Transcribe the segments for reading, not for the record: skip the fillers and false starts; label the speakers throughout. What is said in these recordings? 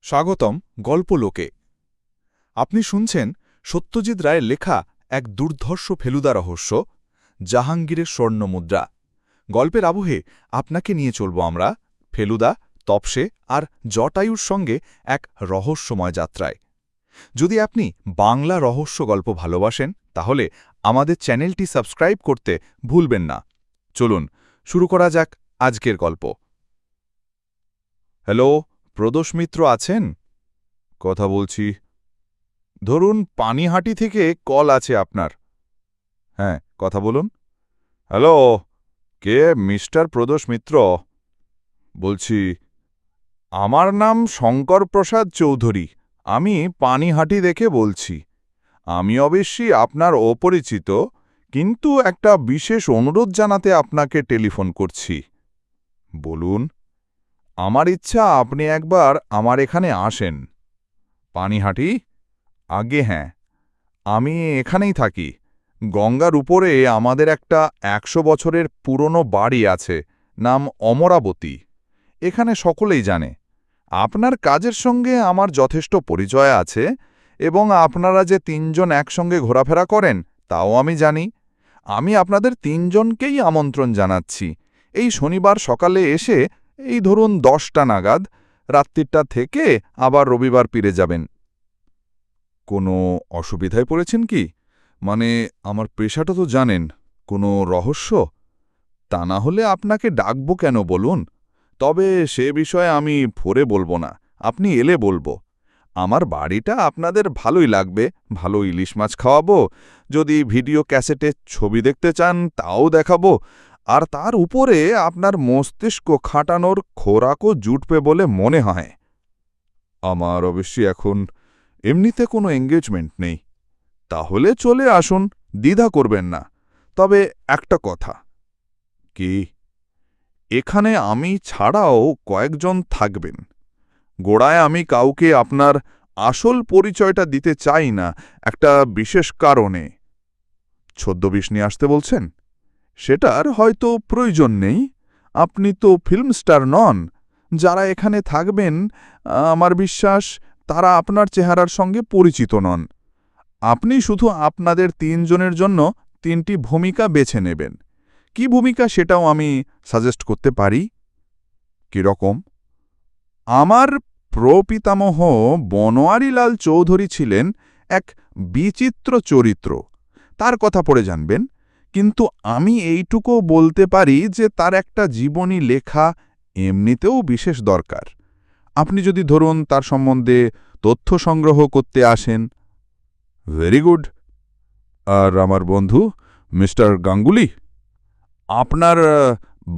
Speaker 1: স্বাগতম গল্পলোকে। আপনি শুনছেন সত্যজিৎ রায়ের লেখা এক দুর্ধর্ষ ফেলুদা রহস্য, জাহাঙ্গীরের স্বর্ণমুদ্রা। গল্পের আবহে আপনাকে নিয়ে চলব আমরা ফেলুদা, তপসে আর জটায়ুর সঙ্গে এক রহস্যময় যাত্রায়। যদি আপনি বাংলা রহস্য গল্প ভালোবাসেন তাহলে আমাদের চ্যানেলটি সাবস্ক্রাইব করতে ভুলবেন না। চলুন শুরু করা যাক আজকের গল্প। হ্যালো, প্রদোষ মিত্র আছেন? কথা বলছি। ধরুন পানিহাটি থেকে কল আছে আপনার। হ্যাঁ, কথা বলুন। হ্যালো, কে? মিস্টার প্রদোষ মিত্র বলছি। আমার নাম শঙ্কর প্রসাদ চৌধুরী। আমি পানিহাটি দেখে বলছি। আমি অবশ্যই আপনার অপরিচিত, কিন্তু একটা বিশেষ অনুরোধ জানাতে আপনাকে টেলিফোন করছি। বলুন। আমার ইচ্ছা আপনি একবার আমার এখানে আসেন। পানিহাটি? আগে হ্যাঁ, আমি এখানেই থাকি। গঙ্গার উপরে আমাদের একটা ১০০ বছরের পুরনো বাড়ি আছে, নাম অমরাবতী। এখানে সকলেই জানে। আপনার কাজের সঙ্গে আমার যথেষ্ট পরিচয় আছে, এবং আপনারা যে ৩ জন একসঙ্গে ঘোরাফেরা করেন তাও আমি জানি। আমি আপনাদের ৩ জনকেই আমন্ত্রণ জানাচ্ছি। এই শনিবার সকালে এসে এই ধরুন ১০টা নাগাদ রাত্রিটা থেকে আবার রবিবার ফিরে যাবেন। কোনো অসুবিধায় পড়েছেন কি? মানে আমার পেশাটা তো জানেন। কোনো রহস্য? তা না হলে আপনাকে ডাকবো কেন বলুন? তবে সে বিষয়ে আমি ফোরে বলবো না, আপনি এলে বলবো। আমার বাড়িটা আপনাদের ভালোই লাগবে, ভালো ইলিশ মাছ খাওয়াবো। যদি ভিডিও ক্যাসেটে ছবি দেখতে চান তাও দেখাবো, আর তার উপরে আপনার মস্তিষ্ক খাটানোর খোরাকও জুটবে বলে মনে হয়। আমার অবশ্যই এখন এমনিতে কোনো এঙ্গেজমেন্ট নেই। তাহলে চলে আসুন, দ্বিধা করবেন না। তবে একটা কথা। কি? এখানে আমি ছাড়াও কয়েকজন থাকবেন। গোড়ায় আমি কাউকে আপনার আসল পরিচয়টা দিতে চাই না, একটা বিশেষ কারণে। ছদ্মবেশ নিয়ে আসতে বলছেন? সেটার হয়তো প্রয়োজন নেই। আপনি তো ফিল্ম স্টার নন। যারা এখানে থাকবেন, আমার বিশ্বাস তারা আপনার চেহারার সঙ্গে পরিচিত নন। আপনি শুধু আপনাদের ৩ জনের জন্য ৩টি ভূমিকা বেছে নেবেন। কি ভূমিকা সেটাও আমি সাজেস্ট করতে পারি। কিরকম? আমার প্রপিতামহ বনোয়ারিলাল চৌধুরী ছিলেন এক বিচিত্র চরিত্র। তার কথা পড়ে জানবেন, কিন্তু আমি এইটুকুও বলতে পারি যে তার একটা জীবনী লেখা এমনিতেও বিশেষ দরকার। আপনি যদি ধরুন তার সম্বন্ধে তথ্য সংগ্রহ করতে আসেন। Very good. আর আমার বন্ধু মিস্টার গাঙ্গুলি? আপনার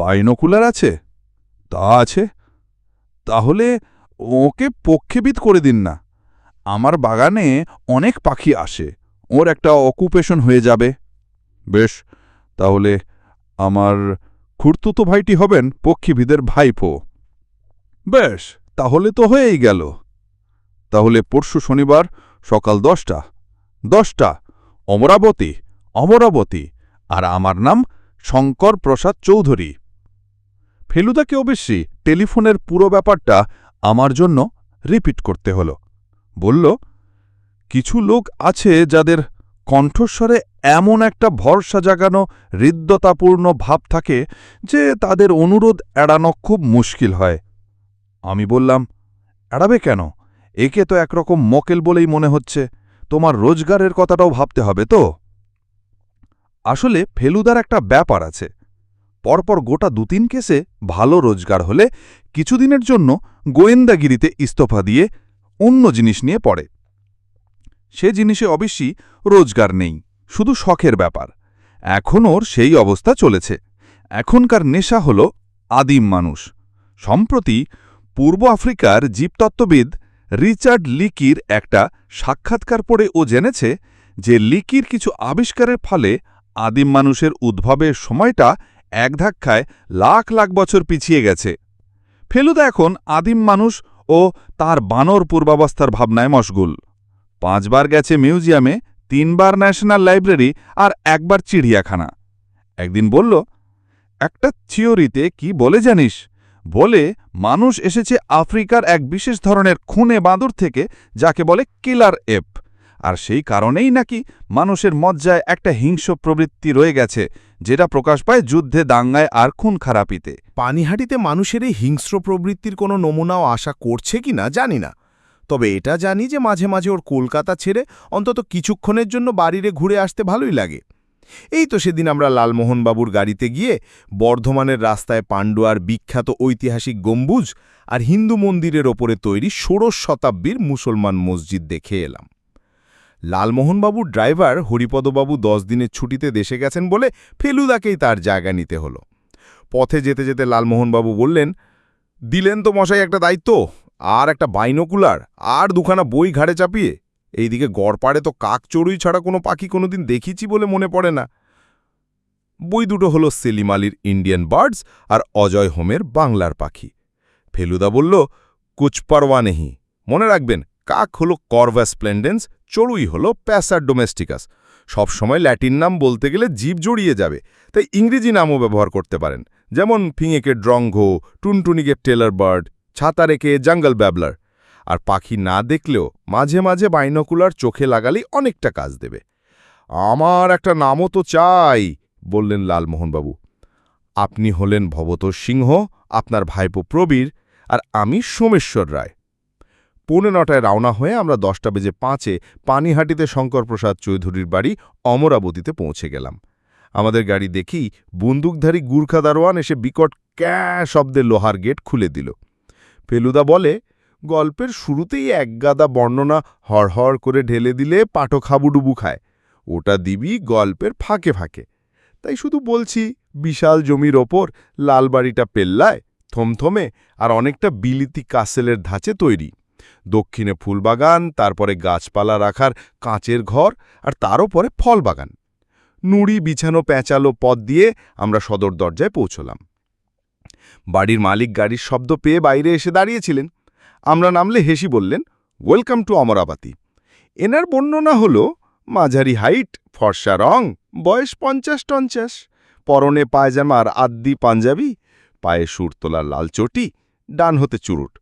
Speaker 1: বাইনোকুলার আছে? তা আছে। তাহলে ওকে পক্ষেপিত করে দিন না। আমার বাগানে অনেক পাখি আসে, ওর একটা অকুপেশন হয়ে যাবে। বেশ, তাহলে আমার খুড়তুতো ভাইটি হবেন পক্ষীবিদের ভাইপো। বেশ, তাহলে তো হয়েই গেল। তাহলে পরশু শনিবার সকাল 10টা। 10টা, অমরাবতী। অমরাবতী। আর আমার নাম শঙ্কর প্রসাদ চৌধুরী। ফেলুদাকে অবশ্যই টেলিফোনের পুরো ব্যাপারটা আমার জন্য রিপিট করতে হল। বলল, কিছু লোক আছে যাদের কণ্ঠস্বরে এমন একটা ভরসা জাগানো হৃদ্যতাপূর্ণ ভাব থাকে যে তাদের অনুরোধ এড়ানো খুব মুশকিল হয়। আমি বললাম, এড়াবে কেন? একে তো একরকম মক্কেল বলেই মনে হচ্ছে। তোমার রোজগারের কথাটাও ভাবতে হবে তো। আসলে ফেলুদার একটা ব্যাপার আছে। পরপর গোটা ২-৩ কেসে ভালো রোজগার হলে কিছুদিনের জন্য গোয়েন্দাগিরিতে ইস্তফা দিয়ে অন্য জিনিস নিয়ে পড়ে। সে জিনিসে অবশ্যই রোজগার নেই, শুধু শখের ব্যাপার। এখন ওর সেই অবস্থা চলেছে। এখনকার নেশা হল আদিম মানুষ। সম্প্রতি পূর্ব আফ্রিকার জীবতত্ত্ববিদ রিচার্ড লিকির একটা সাক্ষাৎকার পড়ে ও জেনেছে যে লিকির কিছু আবিষ্কারের ফলে আদিম মানুষের উদ্ভবের সময়টা এক ধাক্কায় লাখ লাখ বছর পিছিয়ে গেছে। ফেলুদা এখন আদিম মানুষ ও তার বানর পূর্বাবস্থার ভাবনায় মশগুল। ৫ বার গেছে মিউজিয়ামে, ৩ বার ন্যাশনাল লাইব্রেরি আর ১ বার চিড়িয়াখানা। একদিন বলল, একটা থিওরিতে কি বলে জানিস, বলে মানুষ এসেছে আফ্রিকার এক বিশেষ ধরনের খুনে বাঁদর থেকে, যাকে বলে কিলার এপ। আর সেই কারণেই নাকি মানুষের মজ্জায় একটা হিংস্র প্রবৃত্তি রয়ে গেছে, যেটা প্রকাশ পায় যুদ্ধে, দাঙ্গায় আর খুন খারাপিতে।
Speaker 2: পানিহাটিতে মানুষের এই হিংস্র প্রবৃত্তির কোনো নমুনাও আশা করছে কি না জানি না, তবে এটা জানি যে মাঝে মাঝে ওর কলকাতা ছেড়ে অন্তত কিছুক্ষণের জন্য বাড়িরে ঘুরে আসতে ভালোই লাগে। এই তো সেদিন আমরা লালমোহনবাবুর গাড়িতে গিয়ে বর্ধমানের রাস্তায় পান্ডুয়ার বিখ্যাত ঐতিহাসিক গম্বুজ আর হিন্দু মন্দিরের ওপরে তৈরি ষোড়শ শতাব্দীর মুসলমান মসজিদ দেখে এলাম। লালমোহনবাবুর ড্রাইভার হরিপদবাবু 10 দিনের ছুটিতে দেশে গেছেন বলে ফেলুদাকেই তার জায়গা নিতে হলো। পথে যেতে যেতে লালমোহনবাবু বললেন, দিলেন তো মশাই একটা দায়িত্ব, আর একটা বাইনোকুলার আর দুখানা বই ঘাড়ে চাপিয়ে। এইদিকে গড়পাড়ে তো কাক চড়ুই ছাড়া কোনো পাখি কোনোদিন দেখিছি বলে মনে পড়ে না। বই দুটো হলো সেলিম আলীর ইন্ডিয়ান বার্ডস আর অজয় হোমের বাংলার পাখি। ফেলুদা বলল, কুছ পারওয়া নেহি, মনে রাখবেন কাক হলো করভা স্প্লেন্ডেন্স, চড়ুই হলো প্যাসার ডোমেস্টিকাস। সবসময় ল্যাটিন নাম বলতে গেলে জীব জড়িয়ে যাবে, তাই ইংরেজি নামও ব্যবহার করতে পারেন, যেমন ফিঙেকে ড্রঙ্ঘ, টুনটুনিকে টেলার বার্ড, ছাতারেকে জঙ্গল ব্যাবলার। আর পাখি না দেখলেও মাঝে মাঝে বাইনোকুলার চোখে লাগালেই অনেকটা কাজ দেবে। আমার একটা নামও তো চাই, বললেন লালমোহনবাবু। আপনি হলেন ভবতোষ সিংহ, আপনার ভাইপো প্রবীর, আর আমি সোমেশ্বর রায়। 9:45 রওনা হয়ে আমরা 10:05 পানিহাটিতে শঙ্করপ্রসাদ চৌধুরীর বাড়ি অমরাবতীতে পৌঁছে গেলাম। আমাদের গাড়ি দেখি বন্দুকধারী গুর্খা দারোয়ান এসে বিকট ক্যাঁ শব্দে লোহার গেট খুলে দিল। ফেলুদা বলে, গল্পের শুরুতেই একগাদা বর্ণনা হড়হড় করে ঢেলে দিলে পাঠক হাবুডুবু খায়, ওটা দিবি গল্পের ফাঁকে ফাঁকে। তাই শুধু বলছি, বিশাল জমির ওপর লালবাড়িটা পেল্লায়, থমথমে আর অনেকটা বিলিতি কাসেলের ধাঁচে তৈরি। দক্ষিণে ফুলবাগান, তারপরে গাছপালা রাখার কাঁচের ঘর, আর তারও পরে ফলবাগান। নুড়ি বিছানো প্যাঁচালো পথ দিয়ে আমরা সদর দরজায় পৌঁছলাম। বাড়ির মালিক গাড়ির শব্দ পেয়ে বাইরে এসে দাঁড়িয়েছিলেন। আমরা নামলে হেসি বললেন, ওয়েলকাম টু অমরাবতী। এনার বর্ণনা হল, মাঝারি হাইট, ফর্সা রং, বয়স 50-50, পরনে পায়জামার আদ্দি পাঞ্জাবি, পায়ে সুরতোলার লাল চটি, ডান হতে চুরুট।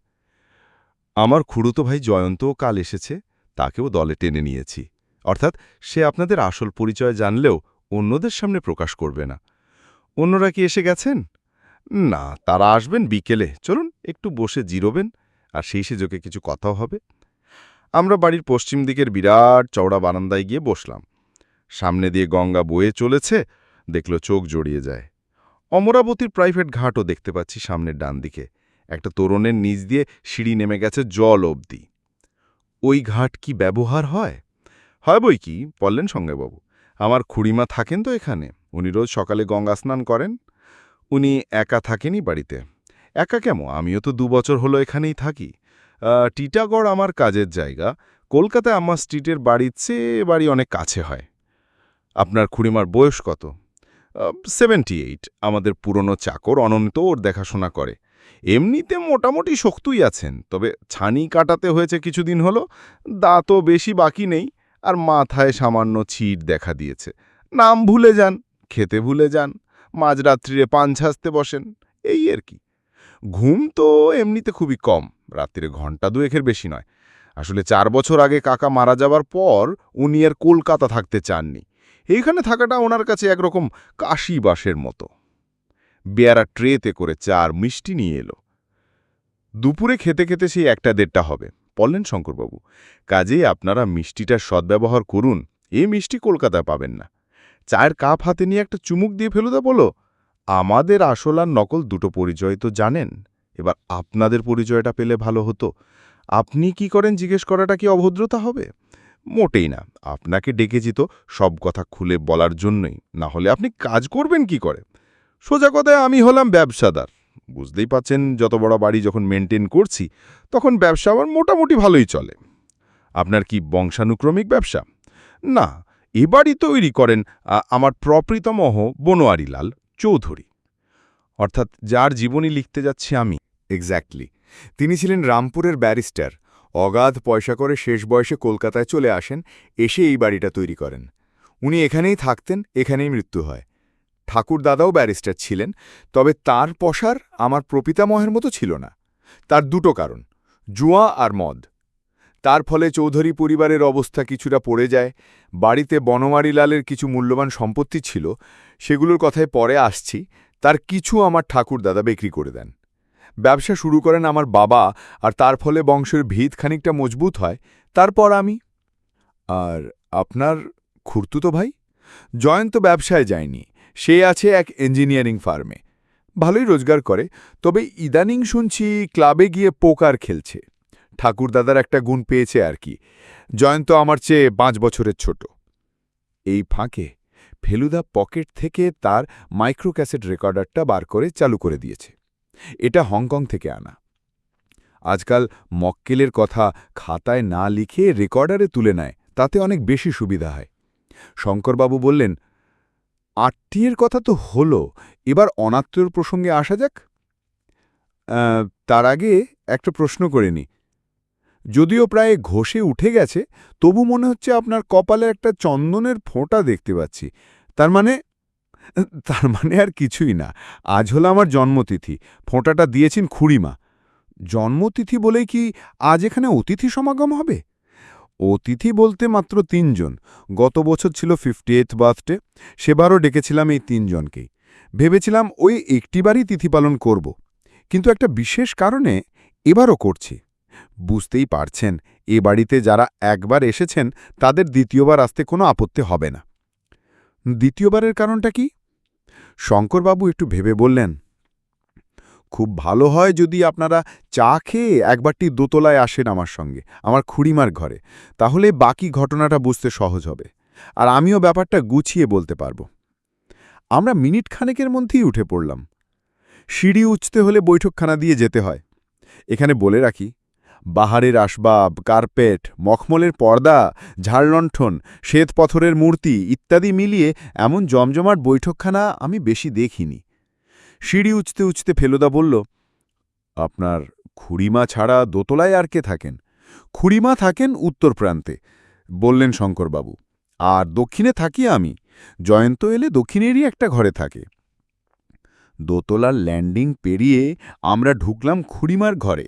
Speaker 2: আমার খুড়ুতো ভাই জয়ন্তও কাল এসেছে, তাকেও দলে টেনে নিয়েছি। অর্থাৎ সে আপনাদের আসল পরিচয় জানলেও অন্যদের সামনে প্রকাশ করবে না। অন্যরা কি এসে গেছেন? না, তারা আসবেন বিকেলে। চলুন একটু বসে জিরোবেন, আর সেই সুযোগে কিছু কথাও হবে। আমরা বাড়ির পশ্চিম দিকের বিরাট চওড়া বারান্দায় গিয়ে বসলাম। সামনে দিয়ে গঙ্গা বয়ে চলেছে, দেখল চোখ জড়িয়ে যায়। অমরাবতীর প্রাইভেট ঘাটও দেখতে পাচ্ছি সামনের ডান দিকে। একটা তোরণের নিচ দিয়ে সিঁড়ি নেমে গেছে জল অবধি। ওই ঘাট কি ব্যবহার হয়? হয় বই কি, বললেন সঙ্গেবাবু। আমার খুড়িমা থাকেন তো এখানে, উনি রোজ সকালে গঙ্গা স্নান করেন। উনি একা থাকেনই বাড়িতে। একা কেমন, আমিও তো 2 বছর হলো এখানেই থাকি। টিটাগড় আমার কাজের জায়গা, কলকাতায় আমার স্ট্রিটের বাড়ির চেয়ে বাড়ি অনেক কাছে হয়। আপনার খুড়িমার বয়স কত? 78। আমাদের পুরনো চাকর অনন্ত ওর দেখাশোনা করে। এমনিতে মোটামুটি শক্তই আছেন, তবে ছানি কাটাতে হয়েছে কিছুদিন হলো। দাঁতও বেশি বাকি নেই, আর মাথায় সামান্য ছিট দেখা দিয়েছে। নাম ভুলে যান, খেতে ভুলে যান, মাঝরাত্রিরে পান ছাঁচতে বসেন, এই আর কি। ঘুম তো এমনিতে খুবই কম, রাত্রিরে ঘণ্টা 2-এর বেশি নয়। আসলে 4 বছর আগে কাকা মারা যাবার পর উনি আর কলকাতা থাকতে চাননি। এইখানে থাকাটা ওনার কাছে একরকম কাশিবাসের মতো। বেয়ারা ট্রেতে করে চা আর মিষ্টি নিয়ে এলো। দুপুরে খেতে খেতে সেই 1-1:30 হবে, বললেন শঙ্করবাবু। কাজেই আপনারা মিষ্টিটার সদ্ব্যবহার করুন, এই মিষ্টি কলকাতায় পাবেন না। চায়ের কাপ হাতে নিয়ে একটা চুমুক দিয়ে ফেলুদা বলল, আমাদের আসল আর নকল দুটো পরিচয় তো জানেন, এবার আপনাদের পরিচয়টা পেলে ভালো হতো। আপনি কি করেন জিজ্ঞেস করাটা কি অভদ্রতা হবে? মোটেই না, আপনাকে ডেকেছি তো সব কথা খুলে বলার জন্যই, না হলে আপনি কাজ করবেন কি করে? সোজা কথায় আমি হলাম ব্যবসাদার। বুঝতেই পাচ্ছেন, যত বড় বাড়ি যখন মেনটেন করছি, তখন ব্যবসা আমার মোটামুটি ভালোই চলে। আপনার কি বংশানুক্রমিক ব্যবসা? না, এ বাড়ি তৈরি করেন আমার প্রপ্রীতমহ বনোয়ারিলাল চৌধুরী, অর্থাৎ যার জীবনী লিখতে যাচ্ছি আমি।
Speaker 3: এক্স্যাক্টলি। তিনি ছিলেন রামপুরের ব্যারিস্টার, অগাধ পয়সা করে শেষ বয়সে কলকাতায় চলে আসেন, এসে এই বাড়িটা তৈরি করেন। উনি এখানেই থাকতেন, এখানেই মৃত্যু হয়। ঠাকুর দাদাও ব্যারিস্টার ছিলেন, তবে তার পসার আমার প্রপিতামহের মতো ছিল না। তার দুটো কারণ, জুয়া আর মদ। তার ফলে চৌধুরী পরিবারের অবস্থা কিছুটা পড়ে যায়। বাড়িতে বনমারীলালের কিছু মূল্যবান সম্পত্তি ছিল, সেগুলোর কথায় পরে আসছি। তার কিছু আমার ঠাকুর দাদা বিক্রি করে দেন। ব্যবসা শুরু করেন আমার বাবা, আর তার ফলে বংশের ভিত খানিকটা মজবুত হয়। তারপর আমি। আর আপনার খুড়তুতো ভাই জয়ন্ত ব্যবসায় যায়নি, সে আছে এক ইঞ্জিনিয়ারিং ফার্মে। ভালোই রোজগার করে, তবে ইদানিং শুনছি ক্লাবে গিয়ে পোকার খেলছে। ঠাকুরদাদার একটা গুণ পেয়েছে আর কি। জয়ন্ত আমার চেয়ে 5 বছরের ছোট। এই ফাঁকে ফেলুদা পকেট থেকে তার মাইক্রোক্যাসেট রেকর্ডারটা বার করে চালু করে দিয়েছে। এটা হংকং থেকে আনা। আজকাল মক্কেলের কথা খাতায় না লিখে রেকর্ডারে তুলে নেয়, তাতে অনেক বেশি সুবিধা হয়। শঙ্করবাবু বললেন, আত্মীয়ের কথা তো হলো, এবার অনাত্মীয়র প্রসঙ্গে আসা যাক। তার আগে একটা প্রশ্ন করে নি। যদিও প্রায় ঘষে উঠে গেছে, তবু মনে হচ্ছে আপনার কপালে একটা চন্দনের ফোঁটা দেখতে পাচ্ছি। তার মানে আর কিছুই না। আজ হলো আমার জন্মতিথি। ফোঁটাটা দিয়েছেন খুড়িমা। জন্মতিথি বলেই কি আজ এখানে অতিথি সমাগম হবে? অতিথি বলতে মাত্র 3 জন। গত বছর ছিল 50th বার্থডে, সেবারও ডেকেছিলাম এই 3 জনকেই। ভেবেছিলাম ওই একটিবারই তিথি পালন করব, কিন্তু একটা বিশেষ কারণে এবারও করছি। বুঝতেই পারছেন, এ বাড়িতে যারা একবার এসেছেন তাদের দ্বিতীয়বার আসতে কোনো আপত্তি হবে না। দ্বিতীয়বারের কারণটা কি? শঙ্করবাবু একটু ভেবে বললেন, খুব ভালো হয় যদি আপনারা চা খেয়ে একবারটি দোতলায় আসেন আমার সঙ্গে, আমার খুড়িমার ঘরে। তাহলে বাকি ঘটনাটা বুঝতে সহজ হবে, আর আমিও ব্যাপারটা গুছিয়ে বলতে পারব। আমরা মিনিট খানেকের মধ্যেই উঠে পড়লাম। সিঁড়ি উঠতে হলে বৈঠকখানা দিয়ে যেতে হয়। এখানে বলে রাখি, বাহারের আসবাব, কার্পেট, মখমলের পর্দা, ঝাড়লণ্ঠন, শ্বেতপথরের মূর্তি ইত্যাদি মিলিয়ে এমন জমজমাট বৈঠকখানা আমি বেশি দেখিনি। সিঁড়ি উঠতে উঠতে ফেলুদা বলল, আপনার খুড়িমা ছাড়া দোতলায় আর কে থাকেন? খুড়িমা থাকেন উত্তর প্রান্তে, বললেন শঙ্করবাবু, আর দক্ষিণে থাকি আমি। জয়ন্ত এলে দক্ষিণেরই একটা ঘরে থাকে। দোতলার ল্যান্ডিং পেরিয়ে আমরা ঢুকলাম খুড়িমার ঘরে।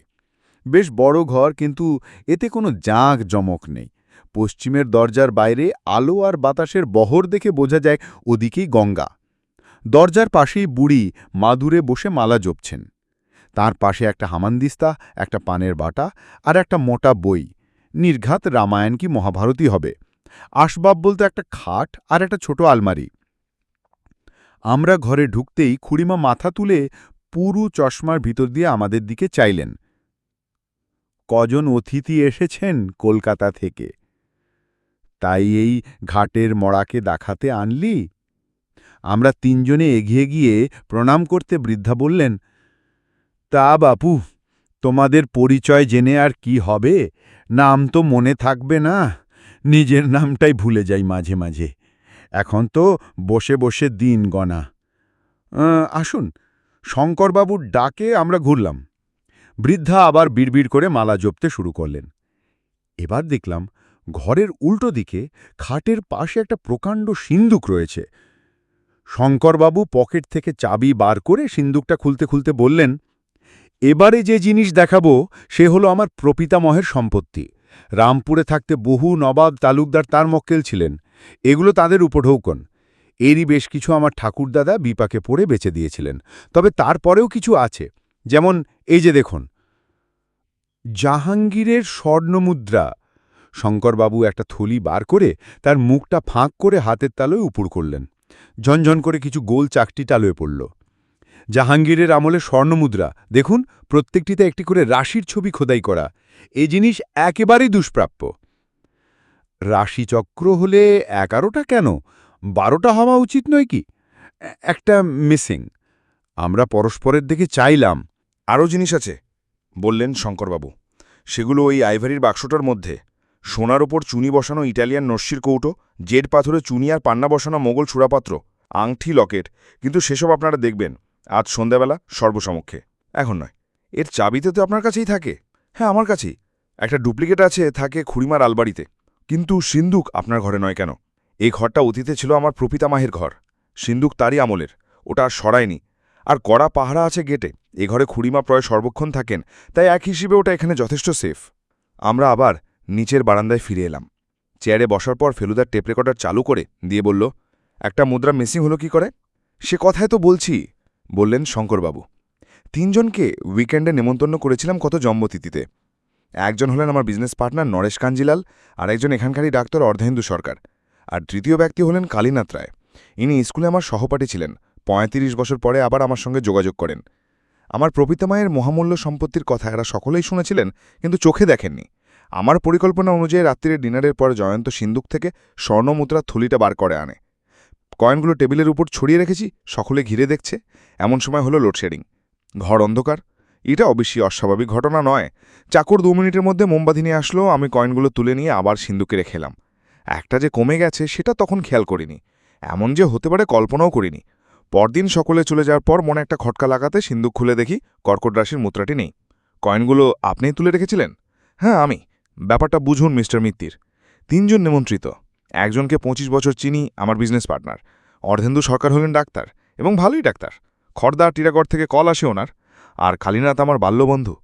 Speaker 3: বেশ বড় ঘর, কিন্তু এতে কোনো জাঁক জমক নেই। পশ্চিমের দরজার বাইরে আলো আর বাতাসের বহর দেখে বোঝা যায় ওদিকেই গঙ্গা। দরজার পাশেই বুড়ি মাদুরে বসে মালা জপছেন। তার পাশে একটা হামানদিস্তা, একটা পানের বাটা আর একটা মোটা বই, নির্ঘাত রামায়ণ কি মহাভারতই হবে। আসবাব বলতে একটা খাট আর একটা ছোট আলমারি। আমরা ঘরে ঢুকতেই খুড়িমা মাথা তুলে পুরু চশমার ভিতর দিয়ে আমাদের দিকে চাইলেন। কজন অতিথি এসেছেন কলকাতা থেকে? তাই এই ঘাটের মড়াকে দেখাতে আনলি? আমরা 3 জনে এগিয়ে গিয়ে প্রণাম করতে বৃদ্ধা বললেন, তা বাপু, তোমাদের পরিচয় জেনে আর কি হবে? নাম তো মনে থাকবে না, নিজের নামটাই ভুলে যাই মাঝে মাঝে। এখন তো বসে বসে দিন গণা। আসুন। শঙ্করবাবুর ডাকে আমরা ঘুরলাম। বৃদ্ধা আবার বিড়বিড় করে মালা জপতে শুরু করলেন। এবার দেখলাম ঘরের উল্টো দিকে খাটের পাশে একটা প্রকাণ্ড সিন্দুক রয়েছে। শঙ্করবাবু পকেট থেকে চাবি বার করে সিন্দুকটা খুলতে খুলতে বললেন, এবারে যে জিনিস দেখাবো সে হলো আমার প্রপিতামহের সম্পত্তি। রামপুরে থাকতে বহু নবাব তালুকদার তার মক্কেল ছিলেন। এগুলো তাদের উপঢৌকন। এরই বেশ কিছু আমার ঠাকুরদাদা বিপাকে পড়ে বেচে দিয়েছিলেন। তবে তারপরেও কিছু আছে, যেমন এই যে দেখুন, জাহাঙ্গীরের স্বর্ণমুদ্রা। শঙ্করবাবু একটা থলি বার করে তার মুখটা ফাঁক করে হাতের তালুয় উপুড় করলেন। ঝনঝন করে কিছু গোল চাকটি টালুয়ে পড়ল। জাহাঙ্গীরের আমলে স্বর্ণমুদ্রা, দেখুন প্রত্যেকটিতে একটি করে রাশির ছবি খোদাই করা। এ জিনিস একেবারেই দুষ্প্রাপ্য। রাশিচক্র হলে 11টা কেন, 12টা হওয়া উচিত নয় কি? একটা মিসিং। আমরা পরস্পরের দিকে চাইলাম।
Speaker 1: আরও জিনিস আছে, বললেন শঙ্করবাবু। সেগুলো ওই আইভারির বাক্সটার মধ্যে। সোনার ওপর চুনি বসানো ইটালিয়ান নস্যির কৌটো, জেড পাথরে চুনি আর পান্না বসানো মোগল চূড়াপাত্র, আংটি, লকেট। কিন্তু সেসব আপনারা দেখবেন আজ সন্ধ্যাবেলা সর্বসমক্ষে, এখন নয়। এর চাবিতে তো আপনার কাছেই থাকে। হ্যাঁ, আমার কাছেই। একটা ডুপ্লিকেট আছে, থাকে খুড়িমার আলবাড়িতে। কিন্তু সিন্দুক আপনার ঘরে নয় কেন? এই ঘরটা অতীতে ছিল আমার প্রপিতামাহের ঘর। সিন্দুক তারই আমলের, ওটা আর সরায়নি। আর কড়া পাহারা আছে গেটে, এ ঘরে খুড়িমা প্রায় সর্বক্ষণ থাকেন, তাই এক হিসেবে ওটা এখানে যথেষ্ট সেফ। আমরা আবার নিচের বারান্দায় ফিরে এলাম। চেয়ারে বসার পর ফেলুদার টেপ রেকর্ডার চালু করে দিয়ে বলল, একটা মুদ্রা মিসিং হলো কি করে? সে কথায় তো বলছি, বললেন শঙ্করবাবু। 3 জনকে উইকেন্ডে নেমন্তন্ন করেছিলাম কত জন্মতিথিতে। একজন হলেন আমার বিজনেস পার্টনার নরেশ কাঞ্জিলাল, আর একজন এখানকারই ডাক্তার অর্ধেন্দু সরকার, আর তৃতীয় ব্যক্তি হলেন কালীনাথ রায়। ইনি স্কুলে আমার সহপাঠী ছিলেন, 35 বছর পরে আবার আমার সঙ্গে যোগাযোগ করেন। আমার প্রপিতামায়ের মহামূল্য সম্পত্তির কথা এরা সকলেই শুনেছিলেন, কিন্তু চোখে দেখেননি। আমার পরিকল্পনা অনুযায়ী রাত্রির ডিনারের পর জয়ন্ত সিন্দুক থেকে স্বর্ণমুদ্রার থলিটা বার করে আনে। কয়েনগুলো টেবিলের উপর ছড়িয়ে রেখেছি, সকলে ঘিরে দেখছে। এমন সময় হলো লোডশেডিং। ঘর অন্ধকার। এটা অবশ্যই অস্বাভাবিক ঘটনা নয়। চাকর 2 মিনিটের মধ্যে মোমবাতি নিয়ে আসলো, আমি কয়েনগুলো তুলে নিয়ে আবার সিন্দুকে রেখেলাম। একটা যে কমে গেছে সেটা তখন খেয়াল করিনি, এমন যে হতে পারে কল্পনাও করিনি। পরদিন সকলে চলে যাওয়ার পর মনে একটা খটকা লাগাতে সিন্দুক খুলে দেখি কর্কট রাশির মুদ্রাটি নেই। কয়েনগুলো আপনিই তুলে রেখেছিলেন? হ্যাঁ, আমি। ব্যাপারটা বুঝুন মিস্টার মিত্তির। 3 জন নিমন্ত্রিত। একজনকে 25 বছর চিনি, আমার বিজনেস পার্টনার। অর্ধেন্দু সরকার হলেন ডাক্তার, এবং ভালোই ডাক্তার। খড়দা টিরাগড় থেকে কল আসে ওনার। আর কালীনাথ আমার বাল্যবন্ধু।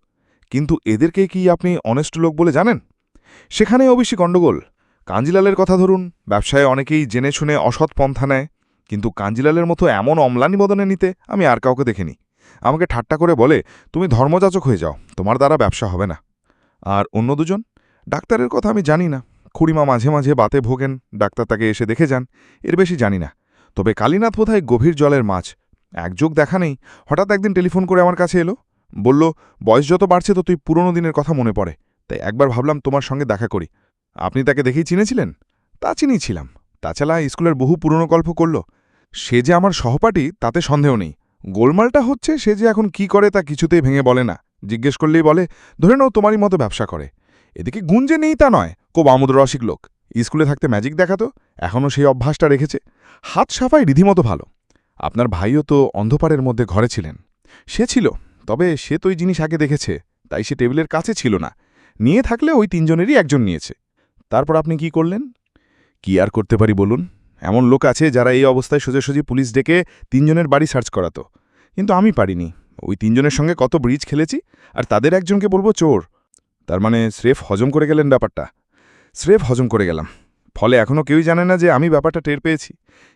Speaker 1: কিন্তু এদেরকে কি আপনি অনেস্ট লোক বলে জানেন? সেখানেই অবশ্যই গণ্ডগোল। কাঞ্জিলালের কথা ধরুন, ব্যবসায় অনেকেই জেনে শুনে অসৎ পন্থা নেয়, কিন্তু কাঞ্জিলালের মতো এমন অম্লানি বদনে নিতে আমি আর কাউকে দেখিনি। আমাকে ঠাট্টা করে বলে, তুমি ধর্মযাচক হয়ে যাও, তোমার দ্বারা ব্যবসা হবে না। আর অন্য 2 জন ডাক্তারের কথা আমি জানি না। খুড়িমা মাঝে মাঝে বাতে ভোগেন, ডাক্তার তাকে এসে দেখে যান, এর বেশি জানি না। তবে কালীনাথ বোধহয় গভীর জলের মাছ, একযোগ দেখা নেই। হঠাৎ একদিন টেলিফোন করে আমার কাছে এলো, বলল, বয়স যত বাড়ছে তো তুই পুরনো দিনের কথা মনে পড়ে, তাই একবার ভাবলাম তোমার সঙ্গে দেখা করি। আপনি তাকে দেখেই চিনেছিলেন? তা চিনিয়েছিলাম, তাছাড়া স্কুলের বহু পুরনো গল্প করল। সে যে আমার সহপাঠী তাতে সন্দেহ নেই। গোলমালটা হচ্ছে সে যে এখন কি করে তা কিছুতেই ভেঙে বলে না। জিজ্ঞেস করলেই বলে, ধরে নাও তোমারই মতো ব্যবসা করে। এদিকে গুঞ্জে নেই তা নয়, খুব আমোদ রসিক লোক। স্কুলে থাকতে ম্যাজিক দেখাতো, এখনও সেই অভ্যাসটা রেখেছে। হাত সাফাই রীতিমতো ভালো। আপনার ভাইও তো অন্ধকারের মধ্যে ঘরে ছিলেন। সে ছিল, তবে সে তো ওই জিনিস আগে দেখেছে, তাই সে টেবিলের কাছে ছিল না। নিয়ে থাকলে ওই 3 জনেরই একজন নিয়েছে। তারপর আপনি কি করলেন? কি আর করতে পারি বলুন? এমন লোক আছে যারা এই অবস্থায় সোজাসুজি পুলিশ ডেকে 3 জনের বাড়ি সার্চ করাতো, কিন্তু আমি পারিনি। ওই 3 জনের সঙ্গে কত ব্রিজ খেলেছি, আর তাদের একজনকে বলবো চোর। তার মানে স্রেফ হজম করে গেলেন ব্যাপারটা? স্রেফ হজম করে গেলাম। ফলে এখনও কেউই জানে না যে আমি ব্যাপারটা টের পেয়েছি।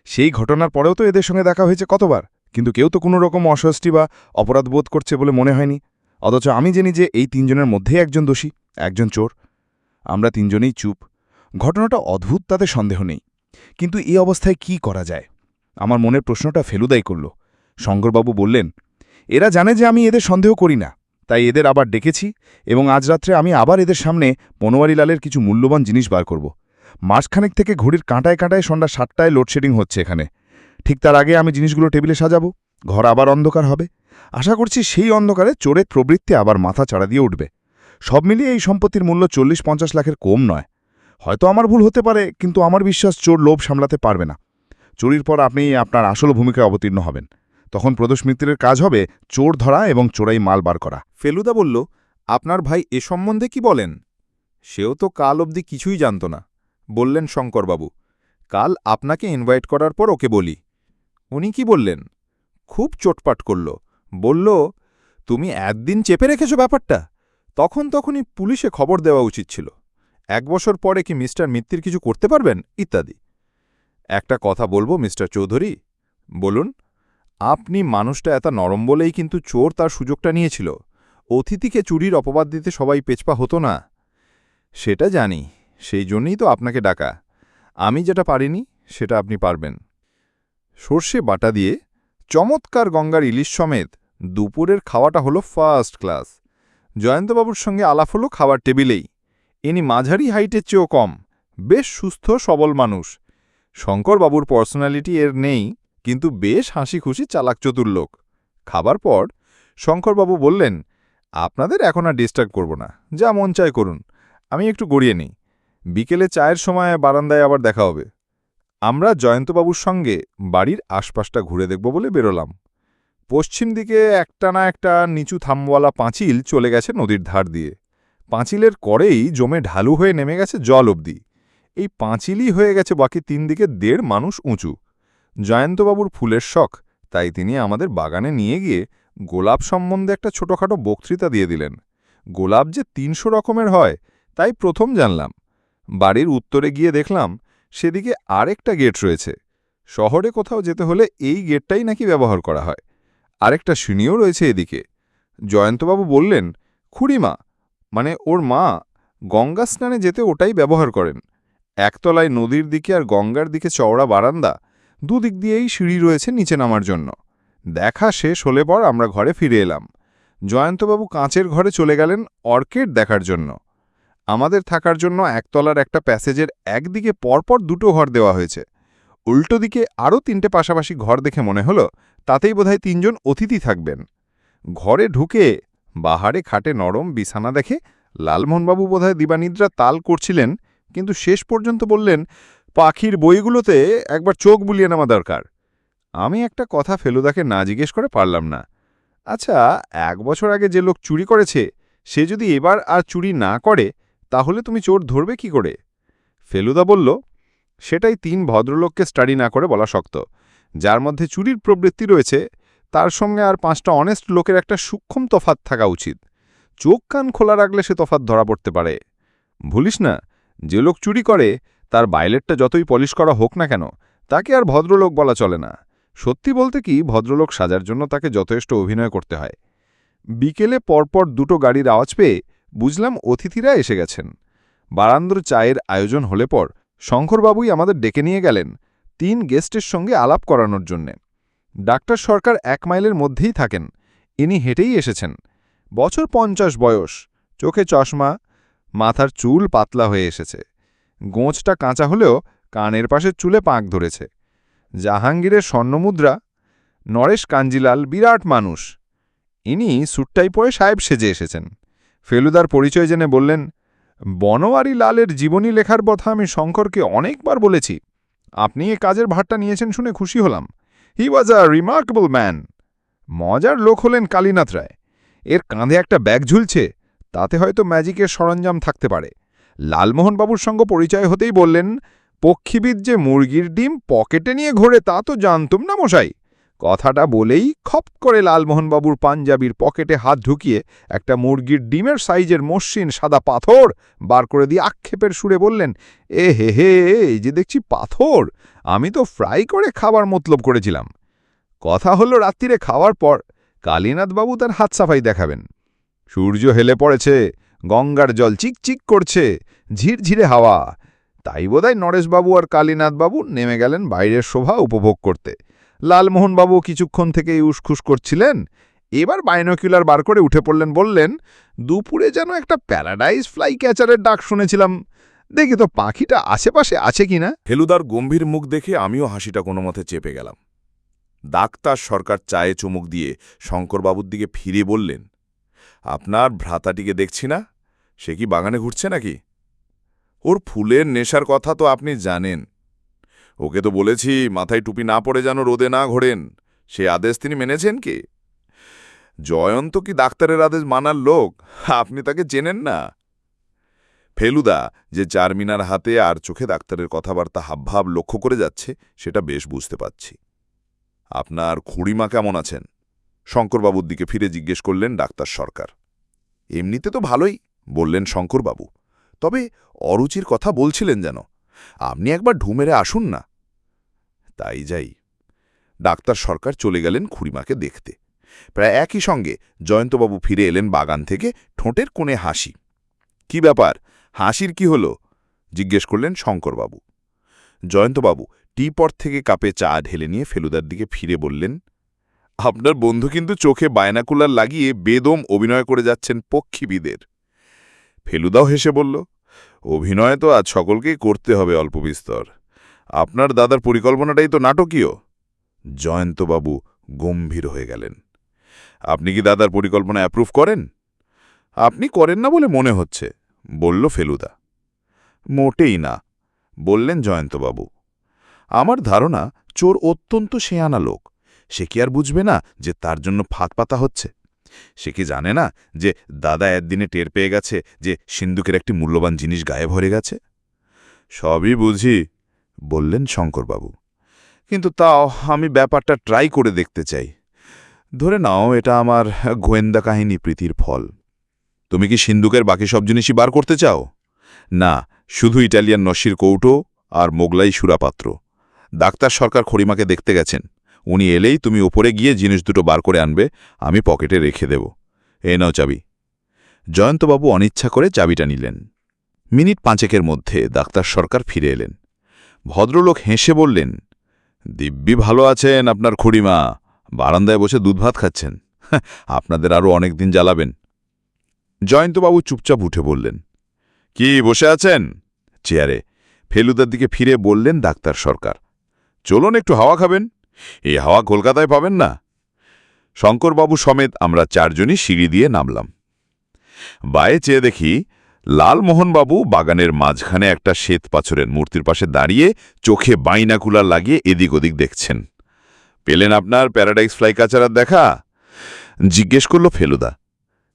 Speaker 1: সেই ঘটনার পরেও তো এদের সঙ্গে দেখা হয়েছে কতবার, কিন্তু কেউ তো কোনো রকম অস্বস্তি বা অপরাধ বোধ করছে বলে মনে হয়নি। অথচ আমি জানি যে এই 3 জনের মধ্যেই একজন দোষী, একজন চোর। আমরা 3 জনেই চুপ। ঘটনাটা অদ্ভুত, তাতে সন্দেহ নেই, কিন্তু এই অবস্থায় কি করা যায়? আমার মনের প্রশ্নটা ফেলুদাই করল। শঙ্করবাবু বললেন, এরা জানে যে আমি এদের সন্দেহ করি না, তাই এদের আবার ডেকেছি, এবং আজ রাত্রে আমি আবার এদের সামনে পনোয়ারিলালের কিছু মূল্যবান জিনিস বার করব। মাসখানেক থেকে ঘড়ির কাঁটায় কাঁটায় সন্ধ্যা 7টায় লোডশেডিং হচ্ছে এখানে। ঠিক তার আগে আমি জিনিসগুলো টেবিলে সাজাবো, ঘর আবার অন্ধকার হবে। আশা করছি সেই অন্ধকারে চোরের প্রবৃত্তি আবার মাথা চাড়া দিয়ে উঠবে। সব মিলিয়ে এই সম্পত্তির মূল্য 40-50 লাখের কম নয়। হয়তো আমার ভুল হতে পারে, কিন্তু আমার বিশ্বাস চোর লোভ সামলাতে পারবে না। চুরির পর আপনি আপনার আসল ভূমিকায় অবতীর্ণ হবেন। তখন প্রদোষ মিত্রের কাজ হবে চোর ধরা এবং চোরাই মাল বার করা।
Speaker 4: ফেলুদা বলল, আপনার ভাই এ সম্বন্ধে কি বলেন? সেও তো কাল অবধি কিছুই জানত না, বললেন শঙ্করবাবু। কাল আপনাকে ইনভাইট করার পর ওকে বলি। উনি কি বললেন? খুব চোটপাট করল, বলল, তুমি একদিন চেপে রেখেছ ব্যাপারটা, তখনই পুলিশে খবর দেওয়া উচিত ছিল। 1 বছর পরে কি মিস্টার মিত্তির কিছু করতে পারবেন, ইত্যাদি। একটা কথা বলবো মিস্টার চৌধুরী, বলুন। আপনি মানুষটা এত নরম বলেই কিন্তু চোর তার সুযোগটা নিয়েছিল। অতিথিকে চুরির অপবাদ দিতে সবাই পেছপা হতো না। সেটা জানি, সেই জন্যই তো আপনাকে ডাকা। আমি যেটা পারিনি সেটা আপনি পারবেন। সর্ষে বাটা দিয়ে চমৎকার গঙ্গার ইলিশ সমেত দুপুরের খাওয়াটা হলো ফার্স্ট ক্লাস। জয়ন্তবাবুর সঙ্গে আলাপ হলো খাবার টেবিলেই। ইনি মাঝারি হাইটের চেয়েও কম, বেশ সুস্থ সবল মানুষ। শঙ্করবাবুর পার্সোনালিটি এর নেই, কিন্তু বেশ হাসি খুশি চালাক চতুর লোক। খাবার পর শঙ্করবাবু বললেন, আপনাদের এখন আর ডিস্টার্ব করব না, যা মন চায় করুন, আমি একটু গড়িয়ে নিই। বিকেলে চায়ের সময় বারান্দায় আবার দেখা হবে। আমরা জয়ন্তবাবুর সঙ্গে বাড়ির আশপাশটা ঘুরে দেখব বলে বেরোলাম। পশ্চিম দিকে একটা না একটা নিচু থামওয়ালা পাঁচিল চলে গেছে নদীর ধার দিয়ে। পাঁচিলের করেই জমে ঢালু হয়ে নেমে গেছে জল অবধি। এই পাঁচিলই হয়ে গেছে বাকি 3 দিকে 1.5 মানুষ উঁচু। জয়ন্তবাবুর ফুলের শখ, তাই তিনি আমাদের বাগানে নিয়ে গিয়ে গোলাপ সম্বন্ধে একটা ছোটখাটো বক্তৃতা দিয়ে দিলেন। গোলাপ যে ৩০০ রকমের হয় তাই প্রথম জানলাম। বাড়ির উত্তরে গিয়ে দেখলাম সেদিকে আরেকটা গেট রয়েছে। শহরে কোথাও যেতে হলে এই গেটটাই নাকি ব্যবহার করা হয়। আরেকটা সিঁড়িও রয়েছে এদিকে। জয়ন্তবাবু বললেন, খুড়িমা মানে ওর মা গঙ্গা স্নানে যেতে ওটাই ব্যবহার করেন। একতলায় নদীর দিকে আর গঙ্গার দিকে চওড়া বারান্দা, দুদিক দিয়েই সিঁড়ি রয়েছে নিচে নামার জন্য। দেখা শেষ হলে পর আমরা ঘরে ফিরে এলাম। জয়ন্তবাবু কাঁচের ঘরে চলে গেলেন অর্কিড দেখার জন্য। আমাদের থাকার জন্য একতলার একটা প্যাসেজের একদিকে পরপর দুটো ঘর দেওয়া হয়েছে। উল্টো দিকে আরও ৩টে পাশাপাশি ঘর দেখে মনে হলো তাতেই বোধহয় ৩ জন অতিথি থাকবেন। ঘরে ঢুকে বাহারে খাটে নরম বিছানা দেখে লালমোহনবাবু বোধহয় দিবানিদ্রা তাল করছিলেন, কিন্তু শেষ পর্যন্ত বললেন, পাখির বইগুলোতে একবার চোখ বুলিয়ে নেওয়া দরকার। আমি একটা কথা ফেলুদাকে না জিজ্ঞেস করে পারলাম না। আচ্ছা, ১ বছর আগে যে লোক চুরি করেছে সে যদি এবার আর চুরি না করে তাহলে তুমি চোর ধরবে কি করে? ফেলুদা বলল, সেটাই ৩ ভদ্রলোককে স্টাডি না করে বলা শক্ত। যার মধ্যে চুরির প্রবৃত্তি রয়েছে তার সঙ্গে আর ৫টা অনেস্ট লোকের একটা সূক্ষ্ম তফাৎ থাকা উচিত। চোখ কান খোলা রাখলে সে তফাৎ ধরা পড়তে পারে। ভুলিস না, যে লোক চুরি করে তার বাইলেটটা যতই পলিশ করা হোক না কেন তাকে আর ভদ্রলোক বলা চলে না। সত্যি বলতে কি, ভদ্রলোক সাজার জন্য তাকে যথেষ্ট অভিনয় করতে হয়। বিকেলে পরপর ২টো গাড়ির আওয়াজ পেয়ে বুঝলাম অতিথিরা এসে গেছেন। বারান্দর চায়ের আয়োজন হলে পর শঙ্করবাবুই আমাদের ডেকে নিয়ে গেলেন ৩ গেস্টের সঙ্গে আলাপ করানোর জন্যে। ডাক্তার সরকার ১ মাইলের মধ্যেই থাকেন। ইনি হেঁটেই এসেছেন। বছর ৫০ বয়স, চোখে চশমা, মাথার চুল পাতলা হয়ে এসেছে। গোঁচটা কাঁচা হলেও কানের পাশের চুলে পাঁক ধরেছে। জাহাঙ্গীরের স্বর্ণমুদ্রা। নরেশ কাঞ্জিলাল বিরাট মানুষ। ইনি সুটটাই পরে সাহেব সেজে এসেছেন। ফেলুদার পরিচয় জেনে বললেন, বনোয়ারি লালের জীবনী লেখার কথা আমি শঙ্করকে অনেকবার বলেছি। আপনি এ কাজের ভারটা নিয়েছেন শুনে খুশি হলাম। হি ওয়াজ আ রিমার্কেবল ম্যান। মজার লোক হলেন কালীনাথ রায়। এর কাঁধে একটা ব্যাগ ঝুলছে, তাতে হয়তো ম্যাজিকের সরঞ্জাম থাকতে পারে। লালমোহনবাবুর সঙ্গে পরিচয় হতেই বললেন, পক্ষীবিদ যে মুরগির ডিম পকেটে নিয়ে ঘোরে তা তো জানতুম না মশাই। কথাটা বলেই খপ করে লালমোহনবাবুর পাঞ্জাবির পকেটে হাত ঢুকিয়ে একটা মুরগির ডিমের সাইজের মসৃণ সাদা পাথর বার করে দিয়ে আক্ষেপের সুরে বললেন, এ হে হে, এই যে দেখছি পাথর, আমি তো ফ্রাই করে খাবার মতলব করেছিলাম। কথা হলো রাত্রিরে খাওয়ার পর কালীনাথবাবু তার হাত সাফাই দেখাবেন। সূর্য হেলে পড়েছে, গঙ্গার জল চিকচিক করছে, ঝিরঝিরে হাওয়া। তাই বোধহয় নরেশবাবু আর কালীনাথবাবু নেমে গেলেন বাইরের শোভা উপভোগ করতে। লালমোহনবাবু কিছুক্ষণ থেকেই উসখুস করছিলেন। এবার বাইনোকুলার বার করে উঠে পড়লেন, বললেন, দুপুরে যেন একটা প্যারাডাইজ ফ্লাই ক্যাচারের ডাক শুনেছিলাম। দেখি তো পাখিটা আশেপাশে আছে কিনা।
Speaker 5: ফেলুদার গম্ভীর মুখ দেখে আমিও হাসিটা কোনো মতে চেপে গেলাম। ডাক্তার সরকার চায়ে চুমুক দিয়ে শঙ্করবাবুর দিকে ফিরে বললেন, আপনার ভ্রাতাটিকে দেখছি না, সে কি বাগানে ঘুরছে নাকি? ওর ফুলের নেশার কথা তো আপনি জানেন। ওকে তো বলেছি মাথায় টুপি না পরে যেন রোদে না ঘোরেন। সে আদেশ তিনি মেনেছেন কি? জয়ন্ত কি ডাক্তারের আদেশ মানার লোক? আপনি তাকে চেনেন না। ফেলুদা যে চারমিনার হাতে আর চোখে ডাক্তারের কথাবার্তা হাবভাব লক্ষ্য করে যাচ্ছে সেটা বেশ বুঝতে পারছি। আপনার খুড়িমা কেমন আছেন? শঙ্করবাবুর দিকে ফিরে জিজ্ঞেস করলেন ডাক্তার সরকার। এমনিতে তো ভালোই, বললেন শঙ্করবাবু, তবে অরুচির কথা বলছিলেন যেন। আপনি একবার ঢুমেরে আসুন না। তাই যাই। ডাক্তার সরকার চলে গেলেন খুড়িমাকে দেখতে। প্রায় একই সঙ্গে জয়ন্তবাবু ফিরে এলেন বাগান থেকে, ঠোঁটের কোণে হাসি। কি ব্যাপার, হাসির কি হলো? জিজ্ঞেস করলেন শঙ্করবাবু। জয়ন্তবাবু টিপট থেকে কাপে চা ঢেলে নিয়ে ফেলুদার দিকে ফিরে বললেন, আপনার বন্ধু কিন্তু চোখে বায়নাকুলার লাগিয়ে বেদম অভিনয় করে যাচ্ছেন পক্ষীবিদের। ফেলুদাও হেসে বলল, অভিনয় তো আজ সকলকেই করতে হবে অল্প বিস্তর। আপনার দাদার পরিকল্পনাটাই তো নাটকীয়। জয়ন্তবাবু গম্ভীর হয়ে গেলেন। আপনি কি দাদার পরিকল্পনা অ্যাপ্রুভ করেন? আপনি করেন না বলে মনে হচ্ছে, বলল ফেলুদা। মোটেই না, বললেন জয়ন্তবাবু। আমার ধারণা চোর অত্যন্ত শেয়ানা লোক। সে কি আর বুঝবে না যে তার জন্য ফাঁদ পাতা হচ্ছে? সে কি জানে না যে দাদা একদিনে টের পেয়ে গেছে যে সিন্দুকের একটি মূল্যবান জিনিস গায়েব হয়ে গেছে? সবই বুঝি, বললেন শঙ্করবাবু। কিন্তু তাও আমি ব্যাপারটা ট্রাই করে দেখতে চাই। ধরে নাও এটা আমার গোয়েন্দা কাহিনী প্রীতির ফল। তুমি কি সিন্দুকের বাকি সব জিনিসই বার করতে চাও? না, শুধু ইটালিয়ান নস্যির কৌটো আর মোগলাই সুরাপাত্র। ডাক্তার সরকার খড়িমাকে দেখতে গেছেন। উনি এলেই তুমি ওপরে গিয়ে জিনিস দুটো বার করে আনবে, আমি পকেটে রেখে দেব। এ নাও চাবি। জয়ন্তবাবু অনিচ্ছা করে চাবিটা নিলেন। মিনিট 5 মধ্যে ডাক্তার সরকার ফিরে এলেন। ভদ্রলোক হেসে বললেন, দিব্যি ভালো আছেন আপনার খুড়িমা, বারান্দায় বসে দুধ ভাত খাচ্ছেন। আপনাদের আরও অনেক দিন জ্বালাবেন। জয়ন্তবাবু চুপচাপ উঠে বললেন, কি বসে আছেন? চেয়ারে। ফেলুদার দিকে ফিরে বললেন ডাক্তার সরকার, চলুন একটু হাওয়া খাবেন। এই হাওয়া কলকাতায় পাবেন না। শঙ্করবাবু সমেত আমরা 4 জনই সিঁড়ি দিয়ে নামলাম। বায়ে চেয়ে দেখি লালমোহনবাবু বাগানের মাঝখানে একটা শ্বেত পাথরের মূর্তির পাশে দাঁড়িয়ে চোখে বাইনাকুলার লাগিয়ে এদিক ওদিক দেখছেন। পেলেন আপনার প্যারাডাইস ফ্লাই কাচারার দেখা? জিজ্ঞেস করল ফেলুদা।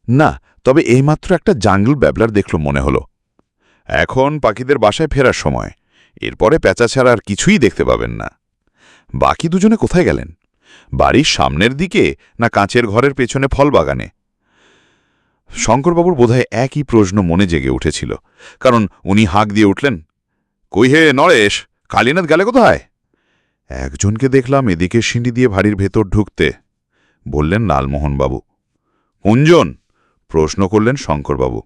Speaker 5: না, তবে এইমাত্র একটা জাঙ্গল ব্যাবলার দেখল মনে হলো। এখন পাখিদের বাসায় ফেরার সময়, এরপরে প্যাঁচা ছাড়া আর কিছুই দেখতে পাবেন না। বাকি দুজনে কোথায় গেলেন? বাড়ির সামনের দিকে না কাঁচের ঘরের পেছনে ফল বাগানে? শঙ্করবাবুর বোধহয় একই প্রশ্ন মনে জেগে উঠেছিল, কারণ উনি হাঁক দিয়ে উঠলেন, কই হে নরেশ, কালীনাথ গেলে কোথায়? একজনকে দেখলাম এদিকে সিঁড়ি দিয়ে বাড়ির ভেতর ঢুকতে, বললেন লালমোহনবাবু। কুঞ্জন? প্রশ্ন করলেন শঙ্করবাবু।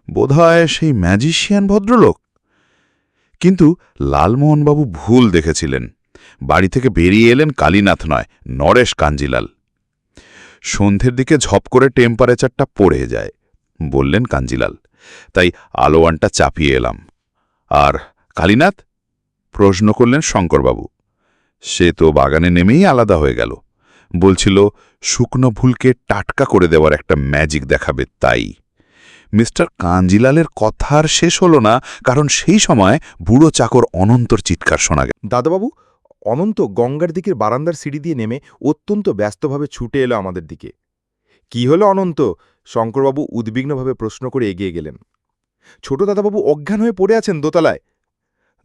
Speaker 5: বোধহয় সেই ম্যাজিশিয়ান ভদ্রলোক। কিন্তু লালমোহনবাবু ভুল দেখেছিলেন। বাড়ি থেকে বেরিয়ে এলেন কালীনাথ নয়, নরেশ কাঞ্জিলাল। সন্ধ্যের দিকে ঝপ করে টেম্পারেচারটা পড়ে যায়, বললেন কাঞ্জিলাল, তাই আলোয়ানটা চাপিয়ে এলাম। আর কালীনাথ? প্রশ্ন করলেন শঙ্করবাবু। সে তো বাগানে নেমেই আলাদা হয়ে গেল, বলছিল শুকনো ফুলকে টাটকা করে দেওয়ার একটা ম্যাজিক দেখাবে। তাই মিস্টার কাঞ্জিলালের কথার শেষ হল না, কারণ সেই সময় বুড়ো চাকর অনন্তর চিৎকার শোনা গেল।
Speaker 4: দাদাবাবু, অনন্ত গঙ্গার দিকের বারান্দার সিঁড়ি দিয়ে নেমে অত্যন্ত ব্যস্তভাবে ছুটে এলো আমাদের দিকে। কি হলো অনন্ত? শঙ্করবাবু উদ্বিগ্নভাবে প্রশ্ন করে এগিয়ে গেলেন। ছোট দাদাবাবু অজ্ঞান হয়ে পড়ে আছেন দোতলায়।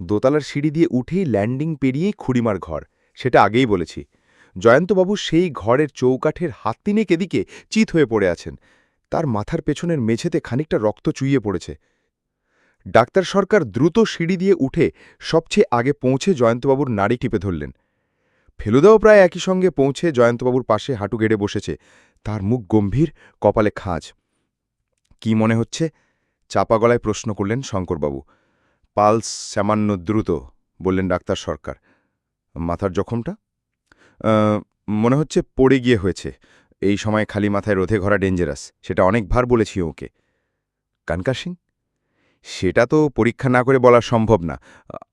Speaker 4: দোতলার সিঁড়ি দিয়ে উঠেই ল্যান্ডিং পেরিয়েই খুড়িমার ঘর, সেটা আগেই বলেছি। জয়ন্তবাবু সেই ঘরের চৌকাঠের হাত তিনেক এদিকে চিত হয়ে পড়ে আছেন। তার মাথার পেছনের মেঝেতে খানিকটা রক্ত চুইয়ে পড়েছে। ডাক্তার সরকার দ্রুত সিঁড়ি দিয়ে উঠে সবচেয়ে আগে পৌঁছে জয়ন্তবাবুর নাড়ি টিপে ধরলেন। ফেলুদাও প্রায় একই সঙ্গে পৌঁছে জয়ন্তবাবুর পাশে হাঁটু গেড়ে বসেছে। তার মুখ গম্ভীর, কপালে খাঁজ। কি মনে হচ্ছে? চাপা গলায় প্রশ্ন করলেন শঙ্করবাবু। পালস সামান্য দ্রুত, বললেন ডাক্তার সরকার। মাথার জখমটা? মনে হচ্ছে পড়ে গিয়ে হয়েছে। এই সময় খালি মাথায় রোধে ঘরা ডেঞ্জারাস, সেটা অনেকবার বলেছি ওকে। কানকাশিং? সেটা তো পরীক্ষা না করে বলা সম্ভব না।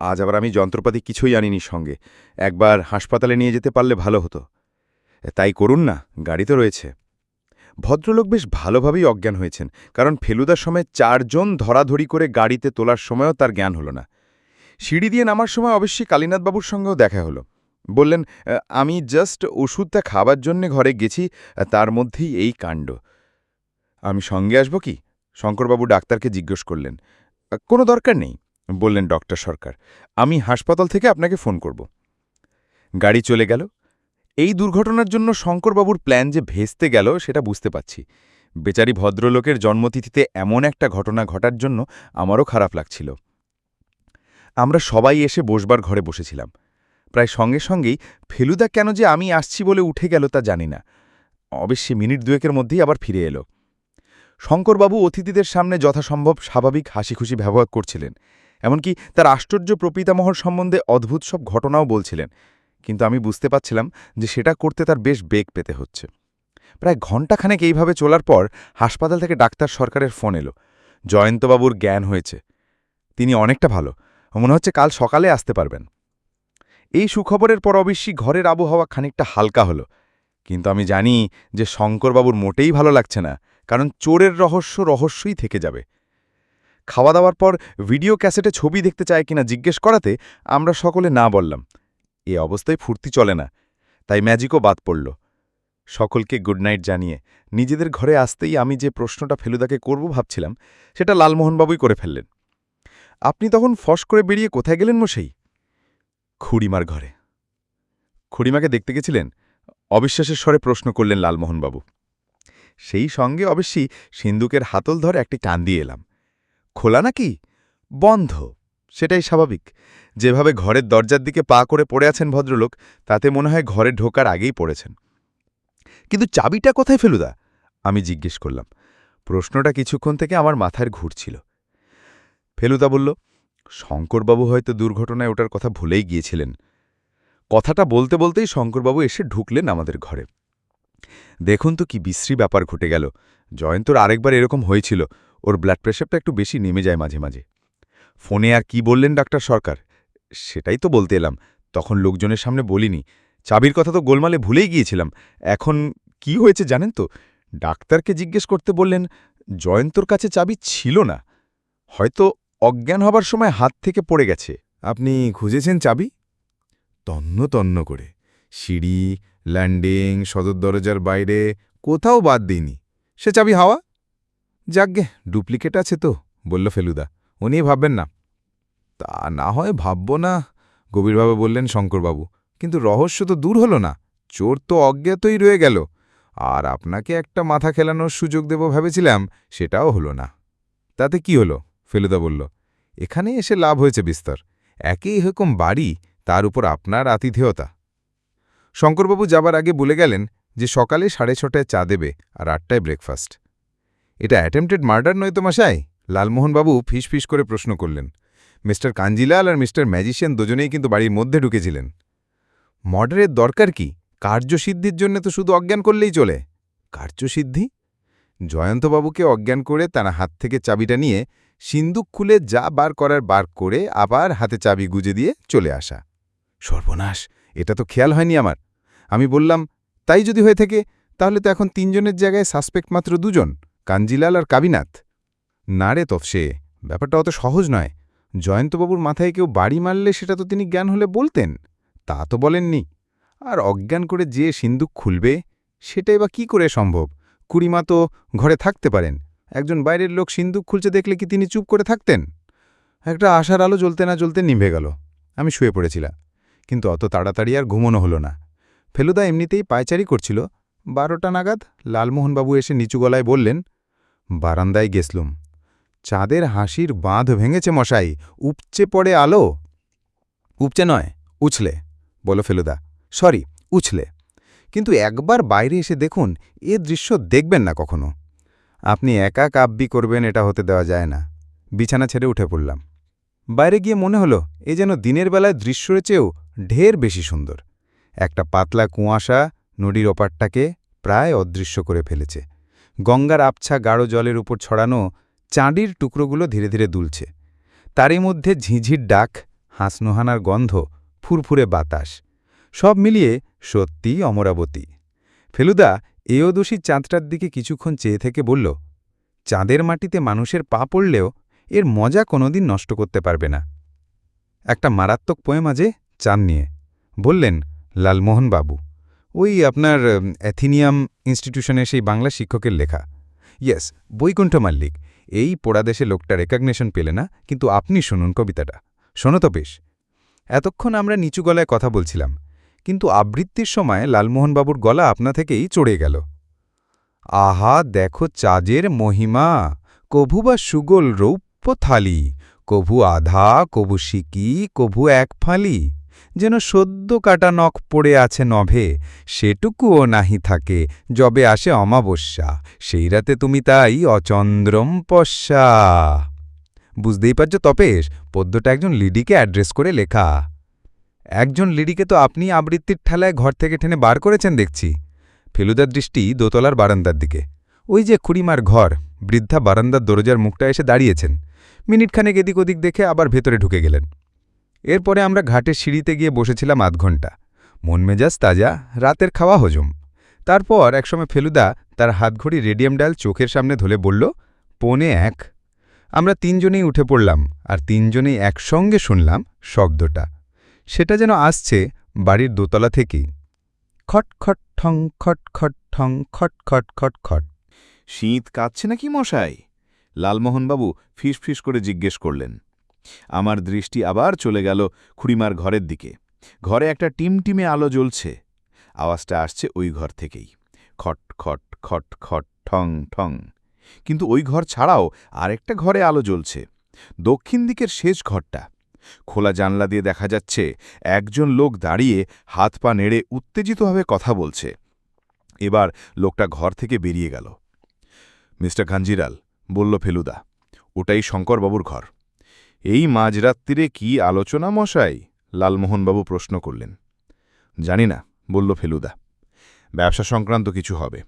Speaker 4: আজ আবার আমি যন্ত্রপাতি কিছুই আনিনি সঙ্গে। একবার হাসপাতালে নিয়ে যেতে পারলে ভালো হতো। তাই করুন না, গাড়ি তো রয়েছে। ভদ্রলোক বেশ ভালোভাবেই অজ্ঞান হয়েছেন, কারণ ফেলুদার সময় 4 জন ধরাধরি করে গাড়িতে তোলার সময়ও তার জ্ঞান হল না। সিঁড়ি দিয়ে নামার সময় অবশ্যই কালীনাথবাবুর সঙ্গেও দেখা হলো। বললেন, আমি জাস্ট ওষুধটা খাবার জন্যে ঘরে গেছি, তার মধ্যেই এই কাণ্ড। আমি সঙ্গে আসব কি? শঙ্করবাবু ডাক্তারকে জিজ্ঞেস করলেন। কোনো দরকার নেই, বললেন ডক্টর সরকার। আমি হাসপাতাল থেকে আপনাকে ফোন করব। গাড়ি চলে গেল। এই দুর্ঘটনার জন্য শঙ্করবাবুর প্ল্যান যে ভেস্তে গেল সেটা বুঝতে পারছি। বেচারি ভদ্রলোকের জন্মতিথিতে এমন একটা ঘটনা ঘটার জন্য আমারও খারাপ লাগছিল। আমরা সবাই এসে বসবার ঘরে বসেছিলাম। প্রায় সঙ্গে সঙ্গেই ফেলুদা কেন যে আমি আসছি বলে উঠে গেল তা জানি না। অবশ্যই মিনিট 2 মধ্যেই আবার ফিরে এলো। শঙ্করবাবু অতিথিদের সামনে যথাসম্ভব স্বাভাবিক হাসিখুশি ব্যবহার করছিলেন, এমনকি তার আশ্চর্য প্রপিতামহর সম্বন্ধে অদ্ভুত সব ঘটনাও বলছিলেন। কিন্তু আমি বুঝতে পারছিলাম যে সেটা করতে তার বেশ বেগ পেতে হচ্ছে। প্রায় ঘণ্টাখানেক এইভাবে চলার পর হাসপাতাল থেকে ডাক্তার সরকারের ফোন এলো। জয়ন্তবাবুর জ্ঞান হয়েছে, তিনি অনেকটা ভালো, মনে হচ্ছে কাল সকালে আসতে পারবেন। এই সুখবরের পর অবশ্যই ঘরের আবহাওয়া খানিকটা হালকা হলো। কিন্তু আমি জানি যে শঙ্করবাবুর মোটেই ভালো লাগছে না, কারণ চোরের রহস্যই থেকে যাবে। খাওয়া দাওয়ার পর ভিডিও ক্যাসেটে ছবি দেখতে চায় কিনা জিজ্ঞেস করাতে আমরা সকলে না বললাম। এ অবস্থায় ফুর্তি চলে না, তাই ম্যাজিকও বাদ পড়ল। সকলকে গুড নাইট জানিয়ে নিজেদের ঘরে আসতেই আমি যে প্রশ্নটা ফেলুদাকে করব ভাবছিলাম, সেটা লালমোহনবাবুই করে ফেললেন। আপনি তখন ফস করে বেরিয়ে কোথায় গেলেন মশাই? খুড়িমার ঘরে।
Speaker 1: খুড়িমাকে দেখতে গেছিলেন? অবিশ্বাসের স্বরে প্রশ্ন করলেন লালমোহনবাবু। সেই সঙ্গে অবশ্যই সিন্দুকের হাতল ধরে একটি টান দিয়ে এলাম। খোলা নাকি? বন্ধ। সেটাই স্বাভাবিক। যেভাবে ঘরের দরজার দিকে পা করে পড়ে আছেন ভদ্রলোক, তাতে মনে হয় ঘরে ঢোকার আগেই পড়েছেন। কিন্তু চাবিটা কোথায় ফেলুদা? আমি জিজ্ঞেস করলাম। প্রশ্নটা কিছুক্ষণ থেকে আমার মাথায় ঘুরছিল। ফেলুদা বলল, শঙ্করবাবু হয়তো দুর্ঘটনায় ওটার কথা ভুলেই গিয়েছিলেন। কথাটা বলতে বলতেই শঙ্করবাবু এসে ঢুকলেন আমাদের ঘরে। দেখুন তো কি বিশ্রী ব্যাপার ঘটে গেল। জয়ন্তর আরেকবার এরকম হয়েছিল। ওর ব্লাড প্রেশারটা একটু বেশি নেমে যায় মাঝে মাঝে। ফোনে আর কি বললেন ডাক্তার সরকার? সেটাই তো বলতে এলাম। তখন লোকজনের সামনে বলিনি। চাবির কথা তো গোলমালে ভুলেই গিয়েছিলাম। এখন কি হয়েছে জানেন তো? ডাক্তারকে জিজ্ঞেস করতে বললেন, জয়ন্তর কাছে চাবি ছিল না। হয়তো অজ্ঞান হবার সময় হাত থেকে পড়ে গেছে।
Speaker 2: আপনি খুঁজেছেন চাবি? তন্ন তন্ন করে সিঁড়ি, ল্যান্ডিং, সদর দরজার বাইরে কোথাও বাদ দিইনি। সে চাবি হাওয়া। যাকগে, ডুপ্লিকেট আছে তো, বলল ফেলুদা। ও নিয়ে ভাববেন না। তা না হয় ভাবব না, গভীরভাবে বললেন শঙ্করবাবু। কিন্তু রহস্য তো দূর হল না। চোর তো অজ্ঞাতই রয়ে গেল। আর আপনাকে একটা মাথা খেলানোর সুযোগ দেব ভেবেছিলাম, সেটাও হলো না। তাতে কি হলো? ফেলুদা বলল। এখানে এসে লাভ হয়েছে বিস্তর। একই রকম বাড়ি, তার উপর আপনার আতিথেয়তা। শঙ্করবাবু যাবার আগে বলে গেলেন যে সকালে 6:30টায় চা দেবে আর 8টায় ব্রেকফাস্ট। এটা অ্যাটেম্পটেড মার্ডার নয় তো মশাই? লালমোহনবাবু ফিস করে প্রশ্ন করলেন। মিস্টার কাঞ্জিলাল আর মিস্টার ম্যাজিশিয়ান দুজনেই কিন্তু বাড়ির মধ্যে ঢুকেছিলেন। মর্ডারের দরকার কি? কার্যসিদ্ধির জন্য তো শুধু অজ্ঞান করলেই চলে। কার্যসিদ্ধি? জয়ন্তবাবুকে অজ্ঞান করে তার হাত থেকে চাবিটা নিয়ে সিন্দুক খুলে যা বার করার বার করে আবার হাতে চাবি গুজে দিয়ে চলে আসা। সর্বনাশ, এটা তো খেয়াল হয়নি আমার। আমি বললাম, তাই যদি হয়ে থাকে তাহলে তো এখন 3 জনের জায়গায় সাসপেক্ট মাত্র 2 জন, কাঞ্জিলাল আর কাবিনাথ। না রে তফসে, ব্যাপারটা অত সহজ নয়। জয়ন্তবাবুর মাথায় কেউ বাড়ি মারলে সেটা তো তিনি জ্ঞান হলে বলতেন। তা তো বলেননি। আর অজ্ঞান করে যে সিন্দুক খুলবে, সেটাই বা কি করে সম্ভব? খুড়িমা তো ঘরে থাকতে পারেন। একজন বাইরের লোক সিন্দুক খুলছে দেখলে কি তিনি চুপ করে থাকতেন? একটা আশার আলো জ্বলতে না জ্বলতে নিভে গেল। আমি শুয়ে পড়েছিলাম। কিন্তু অত তাড়াতাড়ি আর ঘুমোনো হলো না। ফেলুদা এমনিতেই পায়চারি করছিল। 12টা নাগাদ লালমোহনবাবু এসে নিচু গলায় বললেন, বারান্দায় গেছলুম। চাঁদের হাসির বাঁধ ভেঙেছে মশাই, উপচে পড়ে আলো। উপচে নয়, উছলে, বলো ফেলুদা। সরি, উছলে। কিন্তু একবার বাইরে এসে দেখুন, এ দৃশ্য দেখবেন না কখনো। আপনি একা কাব্যি করবেন এটা হতে দেওয়া যায় না। বিছানা ছেড়ে উঠে পড়লাম। বাইরে গিয়ে মনে হলো এ যেন দিনের বেলায় দৃশ্যের চেয়েও ঢের বেশি সুন্দর। একটা পাতলা কুয়াশা নদীর ওপারটাকে প্রায় অদৃশ্য করে ফেলেছে। গঙ্গার আবছা গাঢ় জলের উপর ছড়ানো চাঁদির টুকরোগুলো ধীরে ধীরে দুলছে। তারই মধ্যে ঝিঝির ডাক, হাঁসনোহানার গন্ধ, ফুরফুরে বাতাস, সব মিলিয়ে সত্যিই অমরাবতী। ফেলুদা এওদোষী চাঁদটার দিকে কিছুক্ষণ চেয়ে থেকে বলল, চাঁদের মাটিতে মানুষের পা পড়লেও এর মজা কোনোদিন নষ্ট করতে পারবে না। একটা মারাত্মক পোয়েম আজে চাঁদ নিয়ে বললেন লালমোহনবাবু। ওই আপনার অ্যাথিনিয়াম ইনস্টিটিউশনে সেই বাংলা শিক্ষকের লেখা। ইয়েস, বৈকুণ্ঠ মাল্লিক। এই পোড়াদেশে লোকটা রেকগনিশন পেলে না, কিন্তু আপনি শুনুন কবিতাটা। শোনো তো বেশ। এতক্ষণ আমরা নিচু গলায় কথা বলছিলাম, কিন্তু আবৃত্তির সময় লালমোহনবাবুর গলা আপনা থেকেই চড়ে গেল। আহা দেখো চাঁদের মহিমা, কভু বা সুগোল রৌপ্য থালি, কভু আধা, কভু সিকি, কভু এক ফালি, যেন সদ্য কাটা নখ পড়ে আছে নভে, সেটুকুও নাহি থাকে যবে আসে অমাবস্যা, সেই রাতে তুমি তাই অচন্দ্রম পশ্যা। বুঝতেই পারছ তপেশ, পদ্যটা একজন লিডিকে অ্যাড্রেস করে লেখা। একজন লিডিকে তো আপনি আবৃত্তির ঠেলায় ঘর থেকে টেনে বার করেছেন দেখছি। ফেলুদার দৃষ্টি দোতলার বারান্দার দিকে। ওই যে খুড়িমার ঘর, বৃদ্ধা বারান্দার দরজার মুখটা এসে দাঁড়িয়েছেন। মিনিটখানেক এদিক ওদিক দেখে আবার ভেতরে ঢুকে গেলেন। এরপরে আমরা ঘাটের সিঁড়িতে গিয়ে বসেছিলাম আধ ঘণ্টা। মন মেজাজ তাজা, রাতের খাওয়া হজম। তারপর একসময় ফেলুদা তার হাতঘড়ি রেডিয়াম ডায়াল চোখের সামনে ধরে বলল, 1:45। আমরা 3 জনেই উঠে পড়লাম, আর 3 জনেই একসঙ্গে শুনলাম শব্দটা। সেটা যেন আসছে বাড়ির দোতলা থেকেই। খট খট ঠং, খট খট ঠং, খট খট খট খট।
Speaker 5: শীত কাঁদছে নাকি মশাই? লালমোহনবাবু ফিস করে জিজ্ঞেস করলেন। আমার দৃষ্টি আবার চলে গেল খুড়িমার ঘরের দিকে।
Speaker 2: ঘরে একটা টিমটিমে আলো জ্বলছে। আওয়াজটা আসছে ওই ঘর থেকেই, খট খট খট খট ঠং ঠং। কিন্তু ওই ঘর ছাড়াও আরেকটা ঘরে আলো জ্বলছে, দক্ষিণ দিকের শেষ ঘরটা। খোলা জানলা দিয়ে দেখা যাচ্ছে একজন লোক দাঁড়িয়ে হাত পা নেড়ে উত্তেজিতভাবে কথা বলছে। এবার লোকটা ঘর থেকে বেরিয়ে গেল। মিস্টার কাঞ্জিলাল, বলল ফেলুদা, ওটাই শঙ্করবাবুর ঘর। এই মাঝরাত্রিরে কি আলোচনা মশাই? লালমোহনবাবু প্রশ্ন করলেন। জানি না, বলল ফেলুদা। ব্যবসা সংক্রান্ত কিছু হবে।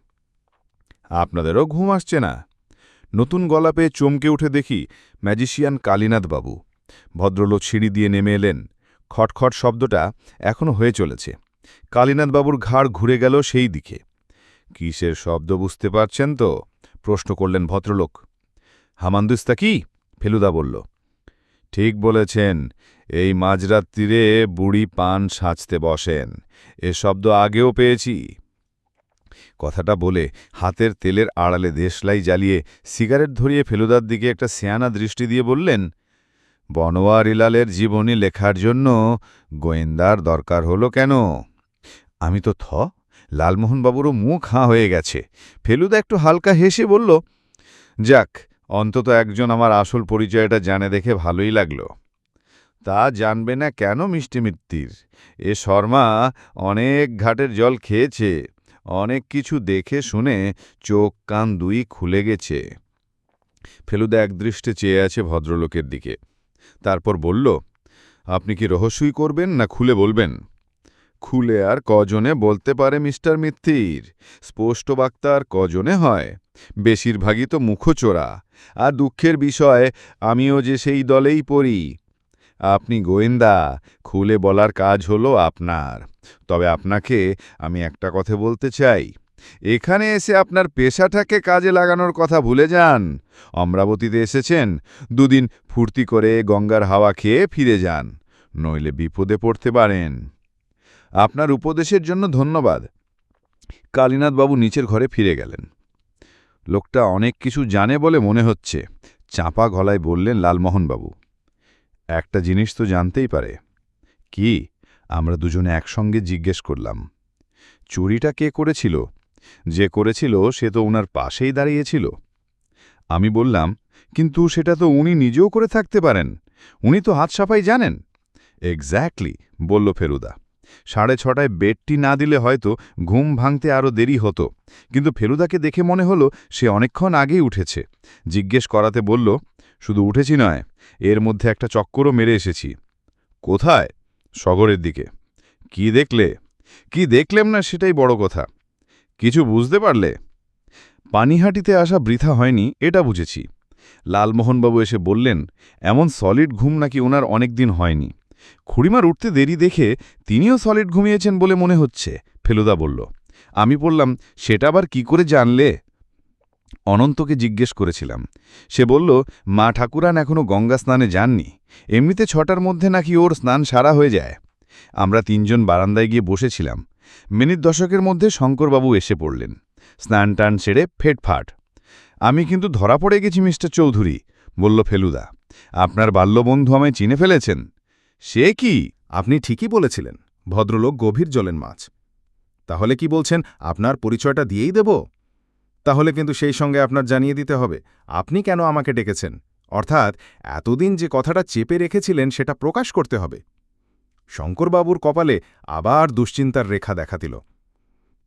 Speaker 2: আপনাদেরও ঘুম আসছে না? নতুন গলা পেয়ে চমকে উঠে দেখি ম্যাজিশিয়ান কালীনাথবাবু। ভদ্রলোক সিঁড়ি দিয়ে নেমে এলেন। খটখট শব্দটা এখনও হয়ে চলেছে। কালীনাথবাবুর ঘাড় ঘুরে গেল সেই দিকে। কিসের শব্দ বুঝতে পারছেন তো? প্রশ্ন করলেন ভদ্রলোক। হামানদিস্তা কি? ফেলুদা বলল। ঠিক বলেছেন, এই মাঝরাত্রিরে বুড়ি পান সাজতে বসেন। এ শব্দ আগেও পেয়েছি। কথাটা বলে হাতের তেলের আড়ালে দেশলাই জ্বালিয়ে সিগারেট ধরিয়ে ফেলুদার দিকে একটা সেয়ানা দৃষ্টি দিয়ে বললেন, বনোয়ারিলালের জীবনী লেখার জন্য গোয়েন্দার দরকার হলো কেন? আমি তো লালমোহনবাবুরও মুখ হাঁ হয়ে গেছে। ফেলুদা একটু হালকা হেসে বলল, যাক, অন্তত একজন আমার আসল পরিচয়টা জানে দেখে ভালোই লাগল। তা জানবে না কেন মিষ্টি মিত্তির? এ শর্মা অনেক ঘাটের জল খেয়েছে, অনেক কিছু দেখে শুনে চোখ কান দুই খুলে গেছে। ফেলুদা একদৃষ্টে চেয়ে আছে ভদ্রলোকের দিকে। তারপর বলল, আপনি কি রহস্যই করবেন না খুলে বলবেন? খুলে আর কজনে বলতে পারে মিস্টার মিত্তির? স্পষ্ট বাক্তা আর কজনে হয়? বেশিরভাগই তো মুখচোরা। আর দুঃখের বিষয়, আমিও যে সেই দলেই পড়ি। আপনি গোয়েন্দা, খুলে বলার কাজ হলো আপনার। তবে আপনাকে আমি একটা কথা বলতে চাই, এখানে এসে আপনার পেশাটাকে কাজে লাগানোর কথা ভুলে যান। অমরাবতীতে এসেছেন, দুদিন ফুর্তি করে গঙ্গার হাওয়া খেয়ে ফিরে যান, নইলে বিপদে পড়তে পারেন। আপনার উপদেশের জন্য ধন্যবাদ। কালীনাথবাবু নিচের ঘরে ফিরে গেলেন। লোকটা অনেক কিছু জানে বলে মনে হচ্ছে, চাপা গলায় বললেন লালমোহনবাবু। একটা জিনিস তো জানতেই পারে। কি? আমরা দুজনে একসঙ্গে জিজ্ঞেস করলাম। চুরিটা কে করেছিল? যে করেছিল সে তো উনার পাশেই দাঁড়িয়েছিল। আমি বললাম, কিন্তু সেটা তো উনি নিজেও করে থাকতে পারেন, উনি তো হাত সাফাই জানেন। এক্স্যাক্টলি, বলল ফেলুদা। 6:30 বেডটি না দিলে হয়তো ঘুম ভাঙতে আরও দেরি হতো, কিন্তু ফেলুদাকে দেখে মনে হলো সে অনেকক্ষণ আগেই উঠেছে। জিজ্ঞেস করাতে বলল, শুধু উঠেছি নয়, এর মধ্যে একটা চক্করও মেরে এসেছি। কোথায়? শহরের দিকে। কি দেখলে? কি দেখলেম না সেটাই বড় কথা। কিছু বুঝতে পারলে? পানিহাটিতে আসা বৃথা হয়নি, এটা বুঝেছি। লালমোহনবাবু এসে বললেন, এমন সলিড ঘুম নাকি ওনার অনেক দিন হয়নি। খুড়িমার উঠতে দেরি দেখে তিনিও সলিড ঘুমিয়েছেন বলে মনে হচ্ছে, ফেলুদা বলল। আমি বললাম, সেটা আবার কি করে জানলে? অনন্তকে জিজ্ঞেস করেছিলাম। সে বলল, মা ঠাকুরান এখনও গঙ্গা স্নানে যাননি, এমনিতে 6টার মধ্যে নাকি ওর স্নান সারা হয়ে যায়। আমরা 3 জন বারান্দায় গিয়ে বসেছিলাম। মিনিট 10-এর মধ্যে শঙ্করবাবু এসে পড়লেন, স্নান টান সেরে ফেটফাট। আমি কিন্তু ধরা পড়ে গেছি মিস্টার চৌধুরী, বলল ফেলুদা। আপনার বাল্যবন্ধু আমায় চিনে ফেলেছেন। সে কি?
Speaker 6: আপনি ঠিকই বলেছিলেন, ভদ্রলোক গভীর জলের মাছ। তাহলে কি বলছেন, আপনার পরিচয়টা দিয়েই দেব? তাহলে কিন্তু সেই সঙ্গে আপনার জানিয়ে দিতে হবে আপনি কেন আমাকে ডেকেছেন, অর্থাৎ এতদিন যে কথাটা চেপে রেখেছিলেন সেটা প্রকাশ করতে হবে। শঙ্করবাবুর কপালে আবার দুশ্চিন্তার রেখা দেখা দিল।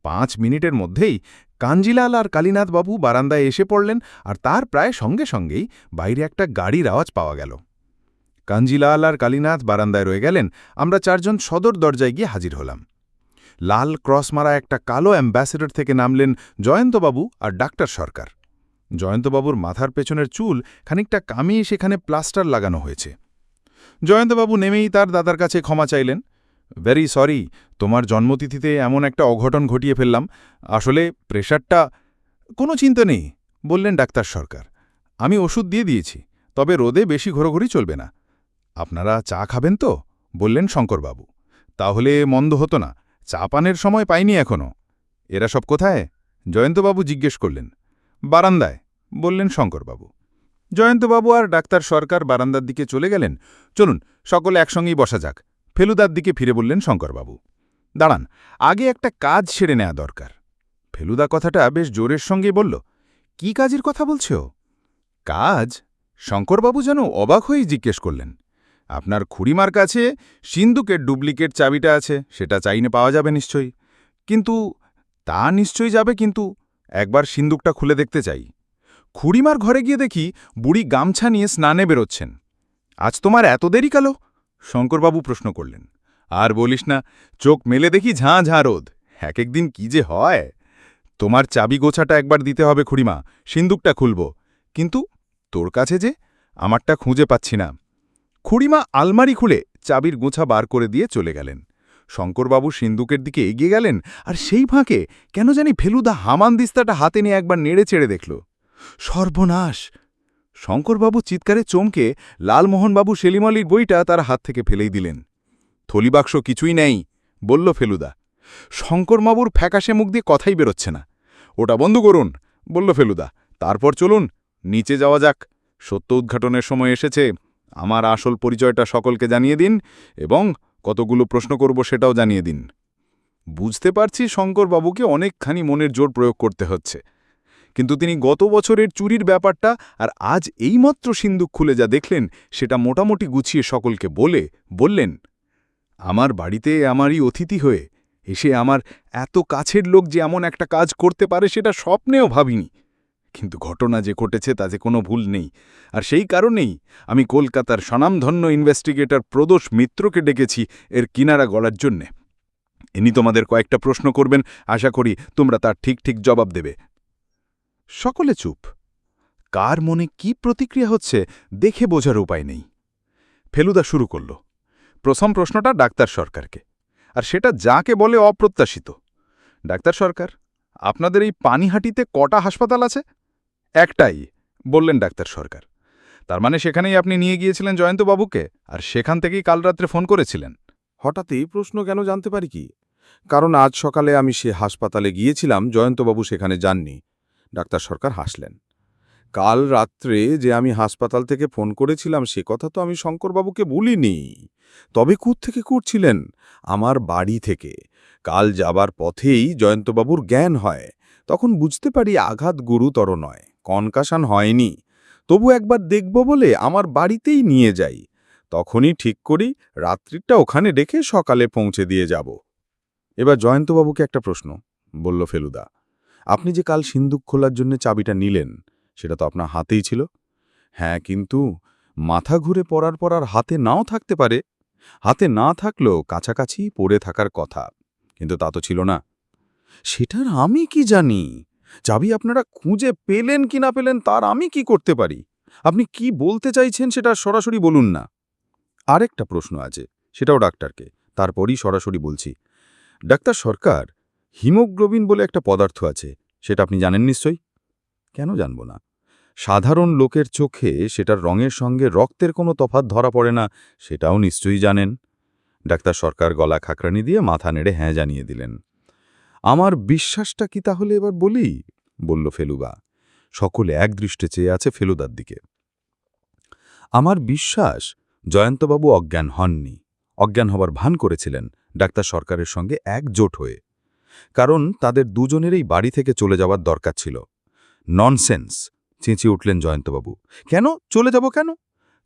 Speaker 6: 5 মিনিটের মধ্যেই কাঞ্জিলাল আর কালীনাথবাবু বারান্দায় এসে পড়লেন, আর তার প্রায় সঙ্গে সঙ্গেই বাইরে একটা গাড়ির আওয়াজ পাওয়া গেল। কাঞ্জিলাল আর কালীনাথ বারান্দায় রয়ে গেলেন, আমরা 4 জন সদর দরজায় গিয়ে হাজির হলাম। লাল ক্রস মারা একটা কালো অ্যাম্বাসেডর থেকে নামলেন জয়ন্তবাবু আর ডাক্তার সরকার। জয়ন্তবাবুর মাথার পেছনের চুল খানিকটা কামিয়ে সেখানে প্লাস্টার লাগানো হয়েছে। জয়ন্তবাবু নেমেই তার দাদার কাছে ক্ষমা চাইলেন। ভেরি সরি, তোমার জন্মতিথিতে এমন একটা অঘটন ঘটিয়ে ফেললাম, আসলে প্রেশারটা। কোনো চিন্তা নেই, বললেন ডাক্তার সরকার। আমি ওষুধ দিয়ে দিয়েছি, তবে রোদে বেশি ঘোরাঘুরি চলবে না। আপনারা চা খাবেন তো? বললেন শঙ্করবাবু। তাহলে মন্দ হতো না, চা পানের সময় পাইনি এখনো। এরা সব কোথায়? জয়ন্তবাবু জিজ্ঞেস করলেন। বারান্দায়, বললেন শঙ্করবাবু। জয়ন্তবাবু আর ডাক্তার সরকার বারান্দার দিকে চলে গেলেন। চলুন সকলে একসঙ্গেই বসা যাক, ফেলুদার দিকে ফিরে বললেন শঙ্করবাবু, দাঁড়ান, আগে একটা কাজ সেরে নেওয়া দরকার। ফেলুদা কথাটা বেশ জোরের সঙ্গে বলল, কি কাজের কথা বলছ? কাজ? শঙ্করবাবু যেন অবাক হয়েই জিজ্ঞেস করলেন। আপনার খুড়িমার কাছে সিন্দুকের ডুপ্লিকেট চাবিটা আছে, সেটা চাইনে পাওয়া যাবে নিশ্চয়ই। কিন্তু তা নিশ্চয়ই যাবে, কিন্তু একবার সিন্দুকটা খুলে দেখতে চাই। খুড়িমার ঘরে গিয়ে দেখি বুড়ি গামছা নিয়ে স্নানে বেরোচ্ছেন। আজ তোমার এত দেরি কালো? শঙ্করবাবু প্রশ্ন করলেন। আর বলিস না, চোখ মেলে দেখি ঝাঁ ঝাঁ রোদ। এক একদিন কি যে হয়। তোমার চাবি গোছাটা একবার দিতে হবে খুড়িমা, সিন্দুকটা খুলব। কিন্তু তোর কাছে যে, আমারটা খুঁজে পাচ্ছি না। খুড়িমা আলমারি খুলে চাবির গোছা বার করে দিয়ে চলে গেলেন। শঙ্করবাবু সিন্দুকের দিকে এগিয়ে গেলেন, আর সেই ফাঁকে কেন জানি ফেলুদা হামানদিস্তাটা হাতে নিয়ে একবার নেড়ে চেড়ে দেখল। সর্বনাশ! শঙ্করবাবু চিৎকারে চমকে লালমোহনবাবু সেলিম আলীর বইটা তার হাত থেকে ফেলেই দিলেন। থলিবাক্স কিছুই নেই, বলল ফেলুদা। শঙ্করবাবুর ফ্যাকাশে মুখ দিয়ে কথাই বেরোচ্ছে না। ওটা বন্ধ করুন, বলল ফেলুদা। তারপর চলুন, নিচে যাওয়া যাক। সত্য উদ্ঘাটনের সময় এসেছে। আমার আসল পরিচয়টা সকলকে জানিয়ে দিন, এবং কতগুলো প্রশ্ন করব সেটাও জানিয়ে দিন। বুঝতে পারছি শঙ্করবাবুকে অনেকখানি মনের জোর প্রয়োগ করতে হচ্ছে, কিন্তু তিনি গত বছরের চুরির ব্যাপারটা আর আজ এইমাত্র সিন্দুক খুলে যা দেখলেন সেটা মোটামুটি গুছিয়ে সকলকে বললেন, আমার বাড়িতে আমারই অতিথি হয়ে এসে আমার এত কাছের লোক যে এমন একটা কাজ করতে পারে সেটা স্বপ্নেও ভাবিনি। কিন্তু ঘটনা যে ঘটেছে তাতে কোনো ভুল নেই, আর সেই কারণেই আমি কলকাতার স্বনামধন্য ইনভেস্টিগেটর প্রদোষ মিত্রকে ডেকেছি এর কিনারা গলার জন্যে। ইনি তোমাদের কয়েকটা প্রশ্ন করবেন, আশা করি তোমরা তার ঠিক ঠিক জবাব দেবে। সকলে চুপ। কার মনে কি প্রতিক্রিয়া হচ্ছে দেখে বোঝার উপায় নেই। ফেলুদা শুরু করল। প্রথম প্রশ্নটা ডাক্তার সরকারকে, আর সেটা যাকে বলে অপ্রত্যাশিত। ডাক্তার সরকার, আপনাদের এই পানিহাটিতে কটা হাসপাতাল আছে? একটাই, বললেন ডাক্তার সরকার। তার মানে সেখানেই আপনি নিয়ে গিয়েছিলেন জয়ন্তবাবুকে, আর সেখান থেকেই কাল রাত্রে ফোন করেছিলেন?
Speaker 5: হঠাৎ এই প্রশ্ন কেন জানতে পারি কি? কারণ আজ সকালে আমি সে হাসপাতালে গিয়েছিলাম, জয়ন্তবাবু সেখানে যাননি। ডাক্তার সরকার হাসলেন। কাল রাত্রে যে আমি হাসপাতাল থেকে ফোন করেছিলাম সে কথা তো আমি শঙ্করবাবুকে বলিনি। তবে থেকে করছিলেন? আমার বাড়ি থেকে। কাল যাবার পথেই জয়ন্তবাবুর জ্ঞান হয়। তখন বুঝতে পারি আঘাত গুরুতর নয়, কনকাশন হয়নি। তবু একবার দেখব বলে আমার বাড়িতেই নিয়ে যাই। তখনই ঠিক করি রাত্রিটা ওখানে রেখে সকালে পৌঁছে দিয়ে যাব। এবার জয়ন্তবাবুকে একটা প্রশ্ন, বলল ফেলুদা। আপনি যে কাল সিন্দুক খোলার জন্য চাবিটা নিলেন সেটা তো আপনার হাতেই ছিল। হ্যাঁ, কিন্তু মাথা ঘুরে পড়ার পর আর হাতে নাও থাকতে পারে। হাতে না থাকলেও কাছাকাছি পড়ে থাকার কথা, কিন্তু তা তো ছিল না। সেটার আমি কি জানি? চাবি আপনারা খুঁজে পেলেন কি না পেলেন তার আমি কি করতে পারি? আপনি কি বলতে চাইছেন সেটা সরাসরি বলুন না। আরেকটা প্রশ্ন আছে, সেটাও ডাক্তারকে, তারপরই সরাসরি বলছি। ডাক্তার সরকার, হিমোগ্লোবিন বলে একটা পদার্থ আছে, সেটা আপনি জানেন নিশ্চয়ই? কেন জানব না? সাধারণ লোকের চোখে সেটার রঙের সঙ্গে রক্তের কোনো তফাৎ ধরা পড়ে না, সেটাও নিশ্চয়ই জানেন। ডাক্তার সরকার গলা খাকরানি দিয়ে মাথা নেড়ে হ্যাঁ জানিয়ে দিলেন। আমার বিশ্বাসটা কি তাহলে এবার বলি, বলল ফেলুদা। সকলে একদৃষ্টে চেয়ে আছে ফেলুদার দিকে। আমার বিশ্বাস জয়ন্তবাবু অজ্ঞান হননি। অজ্ঞান হবার ভান করেছিলেন ডাক্তার সরকারের সঙ্গে একজোট হয়ে, কারণ তাদের দুজনেরই বাড়ি থেকে চলে যাওয়ার দরকার ছিল। ননসেন্স, চেঁচিয়ে উঠলেন জয়ন্তবাবু। কেন চলে যাব কেন?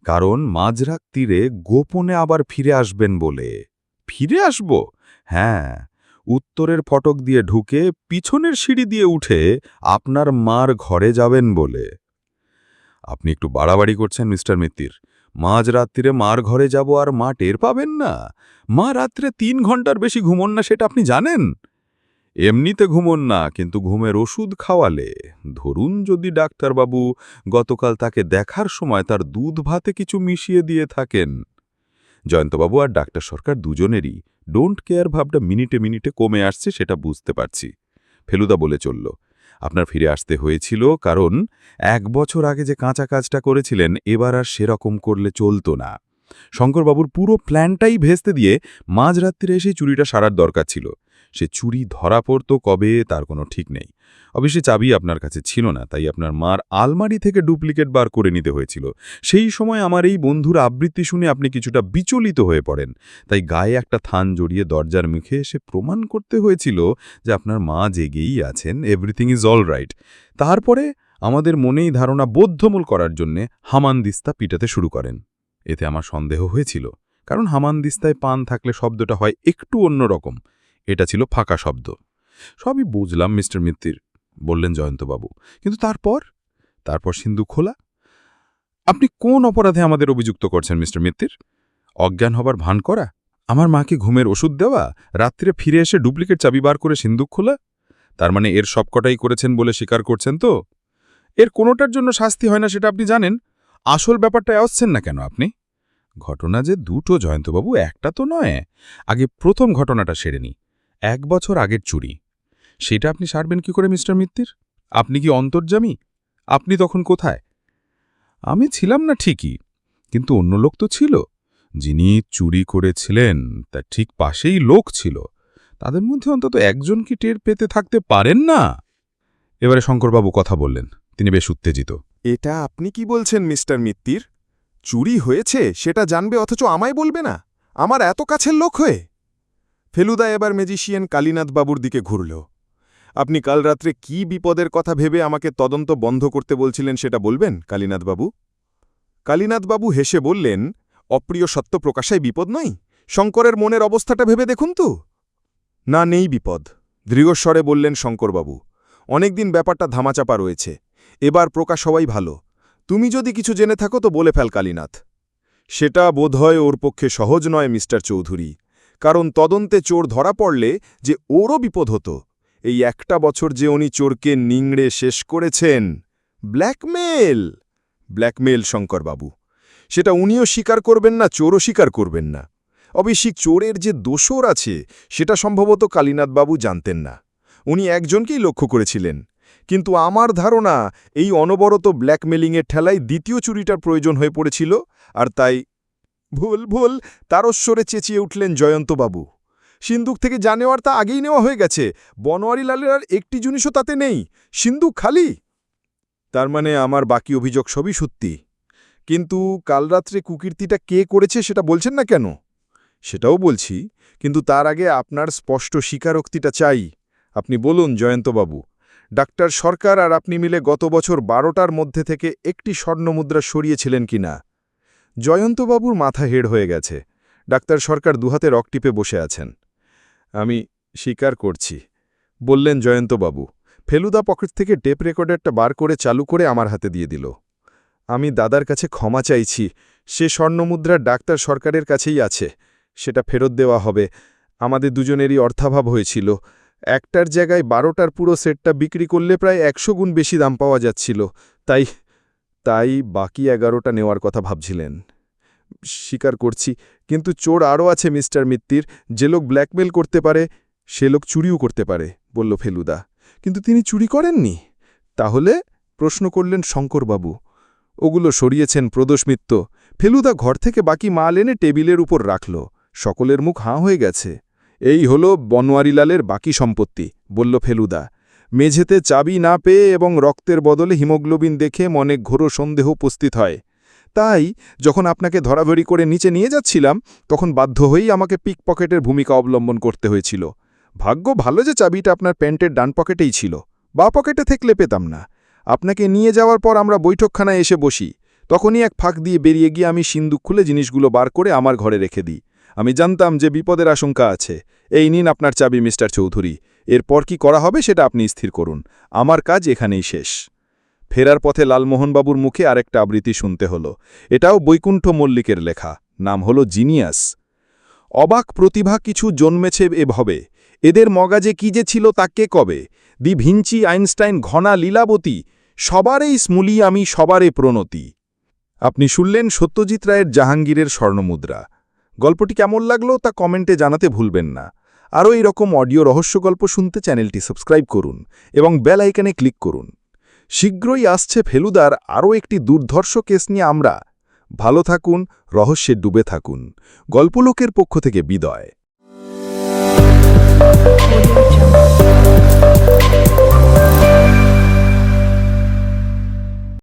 Speaker 5: কারণ মাঝরাত্রিরে গোপনে আবার ফিরে আসবেন বলে। ফিরে আসব? হ্যাঁ, উত্তরের ফটক দিয়ে ঢুকে পিছনের সিঁড়ি দিয়ে উঠে আপনার মার ঘরে যাবেন বলে। আপনি একটু বাড়াবাড়ি করছেন মিস্টার মিত্তির। মাঝরাত্রিরে মার ঘরে যাব আর মা টের পাবেন না? মা রাত্রে 3 ঘন্টার বেশি ঘুমন না, সেটা আপনি জানেন? এমনিতে ঘুমন না, কিন্তু ঘুমের ওষুধ খাওয়ালে। ধরুন যদি ডাক্তারবাবু গতকাল তাকে দেখার সময় তার দুধ ভাতে কিছু মিশিয়ে দিয়ে থাকেন। জয়ন্তবাবু আর ডাক্তার সরকার দুজনেরই ডোন্ট কেয়ার ভাবটা মিনিটে মিনিটে কমে আসছে, সেটা বুঝতে পারছি। ফেলুদা বলে চলল, আপনার ফিরে আসতে হয়েছিল কারণ 1 বছর আগে যে কাঁচা কাজটা করেছিলেন এবার আর সেরকম করলে চলতো না। শঙ্করবাবুর পুরো প্ল্যানটাই ভেস্তে দিয়ে মাঝরাত্রিরে এসে চুরিটা সারার দরকার ছিল।
Speaker 7: সে চুরি ধরা পড়ত কবে তার কোনো ঠিক নেই। অবশ্যই চাবি আপনার কাছে ছিল না, তাই আপনার মার আলমারি থেকে ডুপ্লিকেট বার করে নিতে হয়েছিল। সেই সময় আমার এই বন্ধুর আবৃত্তি শুনে আপনি কিছুটা বিচলিত হয়ে পড়েন, তাই গায়ে একটা থান জড়িয়ে দরজার মুখে এসে প্রমাণ করতে হয়েছিল যে আপনার মা জেগেই আছেন, এভরিথিং ইজ অল রাইট। তারপরে আমাদের মনেই ধারণা বোদ্ধমূল করার জন্যে হামানদিস্তা পিটাতে শুরু করেন। এতে আমার সন্দেহ হয়েছিল, কারণ হামানদিস্তায় পান থাকলে শব্দটা হয় একটু অন্যরকম। এটা ছিল ফাঁকা শব্দ। সবই বুঝলাম মিস্টার মিত্তির, বললেন জয়ন্তবাবু, কিন্তু তারপর সিন্দুক খোলা। আপনি কোন অপরাধে আমাদের অভিযুক্ত করছেন মিস্টার মিত্তির? অজ্ঞান হবার ভান করা, আমার মাকে ঘুমের ওষুধ দেওয়া, রাত্রে ফিরে এসে ডুপ্লিকেট চাবি বার করে সিন্দুক খোলা? তার মানে এর সবকটাই করেছেন বলে স্বীকার করছেন তো? এর কোনোটার জন্য শাস্তি হয় না সেটা আপনি জানেন। আসল ব্যাপারটা আসছেন না কেন আপনি? ঘটনা যে দুটো জয়ন্তবাবু, একটা তো নয়। আগে প্রথম ঘটনাটা সেরে নি, 1 বছর আগের চুরি। সেটা আপনি সারবেন কি করে মিস্টার মিত্তির? আপনি কি অন্তর্যামী? আপনি তখন কোথায়? আমি ছিলাম না ঠিকই, কিন্তু অন্য লোক তো ছিল। যিনি চুরি করেছিলেন তার ঠিক পাশেই লোক ছিল। তাদের মধ্যে অন্তত একজন কি টের পেতে থাকতে পারেন না? এবারে শঙ্করবাবু কথা বললেন, তিনি বেশ উত্তেজিত।
Speaker 5: এটা আপনি কি বলছেন মিস্টার মিত্তির? চুরি হয়েছে সেটা জানবে অথচ আমায় বলবে না, আমার এত কাছের লোক হয়ে? ফেলুদা এবার ম্যাজিশিয়ান কালীনাথ বাবুর দিকে ঘুরল। আপনি কাল রাত্রে কি বিপদের কথা ভেবে আমাকে তদন্ত বন্ধ করতে বলছিলেন সেটা বলবেন কালীনাথবাবু? কালীনাথবাবু হেসে বললেন, অপ্রিয় সত্য প্রকাশায় বিপদ নয়। শঙ্করের মনের অবস্থাটা ভেবে দেখুন তো। না, নেই বিপদ, দৃঢ়স্বরে বললেন শঙ্করবাবু। অনেকদিন ব্যাপারটা ধামাচাপা রয়েছে, এবার প্রকাশ হওয়াই ভালো। তুমি যদি কিছু জেনে থাকো তো বলে ফেল কালীনাথ। সেটা বোধহয় ওর পক্ষে সহজ নয় মিস্টার চৌধুরী, কারণ তদন্তে চোর ধরা পড়লে যে ওরও বিপদ হতো। এই একটা বছর যে উনি চোরকে নিংড়ে শেষ করেছেন। ব্ল্যাকমেল শঙ্করবাবু, সেটা উনিও স্বীকার করবেন না, চোরও স্বীকার করবেন না। অবশ্যই চোরের যে দোসর আছে সেটা সম্ভবত কালীনাথবাবু জানতেন না, উনি একজনকেই লক্ষ্য করেছিলেন। কিন্তু আমার ধারণা এই অনবরত ব্ল্যাকমেলিংয়ের ঠেলায় দ্বিতীয় চুরিটার প্রয়োজন হয়ে পড়েছিল, আর তাই ভুল তারস্বরে চেঁচিয়ে উঠলেন জয়ন্তবাবু। সিন্দুক থেকে যা নেওয়ার তা আগেই নেওয়া হয়ে গেছে, বনোয়ারিলালের আর একটি জিনিসও তাতে নেই, সিন্দুক খালি। তার মানে আমার বাকি অভিযোগ সবই সত্যি। কিন্তু কাল রাত্রে কুকীর্তিটা কে করেছে সেটা বলছেন না কেন? সেটাও বলছি, কিন্তু তার আগে আপনার স্পষ্ট স্বীকারোক্তিটা চাই। আপনি বলুন জয়ন্তবাবু, ডাক্তার সরকার আর আপনি মিলে গত বছর 12টার মধ্যে থেকে একটি স্বর্ণমুদ্রা সরিয়েছিলেন কিনা? জয়ন্তবাবুর মাথা হেড হয়ে গেছে। ডাক্তার সরকার দুহাতে রক টিপে বসে আছেন। আমি স্বীকার করছি, বললেন জয়ন্তবাবু। ফেলুদা পকেট থেকে টেপ রেকর্ডারটা বার করে চালু করে আমার হাতে দিয়ে দিল। আমি দাদার কাছে ক্ষমা চাইছি, সে স্বর্ণমুদ্রা ডাক্তার সরকারের কাছেই আছে, সেটা ফেরত দেওয়া হবে। আমাদের দুজনেরই অর্থাভাব হয়েছিল, একটার জায়গায় 12টার পুরো সেটটা বিক্রি করলে প্রায় 100 গুণ বেশি দাম পাওয়া যাচ্ছিল, তাই বাকি 11টা নেওয়ার কথা ভাবছিলেন। স্বীকার করছি, কিন্তু চোর আরও আছে মিস্টার মিত্তির। যে লোক ব্ল্যাকমেল করতে পারে সে লোক চুরিও করতে পারে, বলল ফেলুদা। কিন্তু তিনি চুরি করেননি। তাহলে? প্রশ্ন করলেন শঙ্করবাবু। ওগুলো সরিয়েছেন প্রদোষ মিত্র। ফেলুদা ঘর থেকে বাকি মাল এনে টেবিলের উপর রাখল। সকলের মুখ হাঁ হয়ে গেছে। এই হল বনোয়ারিলালের বাকি সম্পত্তি, বলল ফেলুদা। মেঝেতে চাবি না পেয়ে এবং রক্তের বদলে হিমোগ্লোবিন দেখে মনে ঘোর সন্দেহ উপস্থিত হয়। তাই যখন আপনাকে ধরাধরি করে নিচে নিয়ে যাচ্ছিলাম তখন বাধ্য হয়েই আমাকে পিকপকেটের ভূমিকা অবলম্বন করতে হয়েছিল। ভাগ্য ভালো যে চাবিটা আপনার প্যান্টের ডান পকেটেই ছিল, বা পকেটে থাকলে পেতাম না। আপনাকে নিয়ে যাওয়ার পর আমরা বৈঠকখানায় এসে বসি, তখনই এক ফাঁক দিয়ে বেরিয়ে গিয়ে আমি সিন্দুক খুলে জিনিসগুলো বার করে আমার ঘরে রেখে দিই। আমি জানতাম যে বিপদের আশঙ্কা আছে। এই নিন আপনার চাবি মিস্টার চৌধুরী, এরপর কি করা হবে সেটা আপনি স্থির করুন, আমার কাজ এখানেই শেষ। ফেরার পথে লালমোহনবাবুর মুখে আরেকটা আবৃত্তি শুনতে হলো। এটাও বৈকুণ্ঠ মল্লিকের লেখা, নাম হলো জিনিয়াস। অবাক প্রতিভা কিছু জন্মেছে এভাবে, এদের মগাজে কি যে ছিল তা কে কবে। দি ভিঞ্চি, আইনস্টাইন, ঘনা, লীলাবতী, সবারই স্মূলি আমি, সবারে প্রণতি। আপনি শুনলেন সত্যজিৎ রায়ের জাহাঙ্গীরের স্বর্ণমুদ্রা। গল্পটি কেমন লাগলো তা কমেন্টে জানাতে ভুলবেন না। আরও এইরকম অডিও রহস্য গল্প শুনতে চ্যানেলটি সাবস্ক্রাইব করুন এবং বেল আইকনে ক্লিক করুন। শীঘ্রই আসছে ফেলুদার আরও একটি দুর্ধর্ষ কেস নিয়ে আমরা। ভালো থাকুন, রহস্যে ডুবে থাকুন। গল্পলোকের পক্ষ থেকে বিদায়।
Speaker 8: Audio Jungle.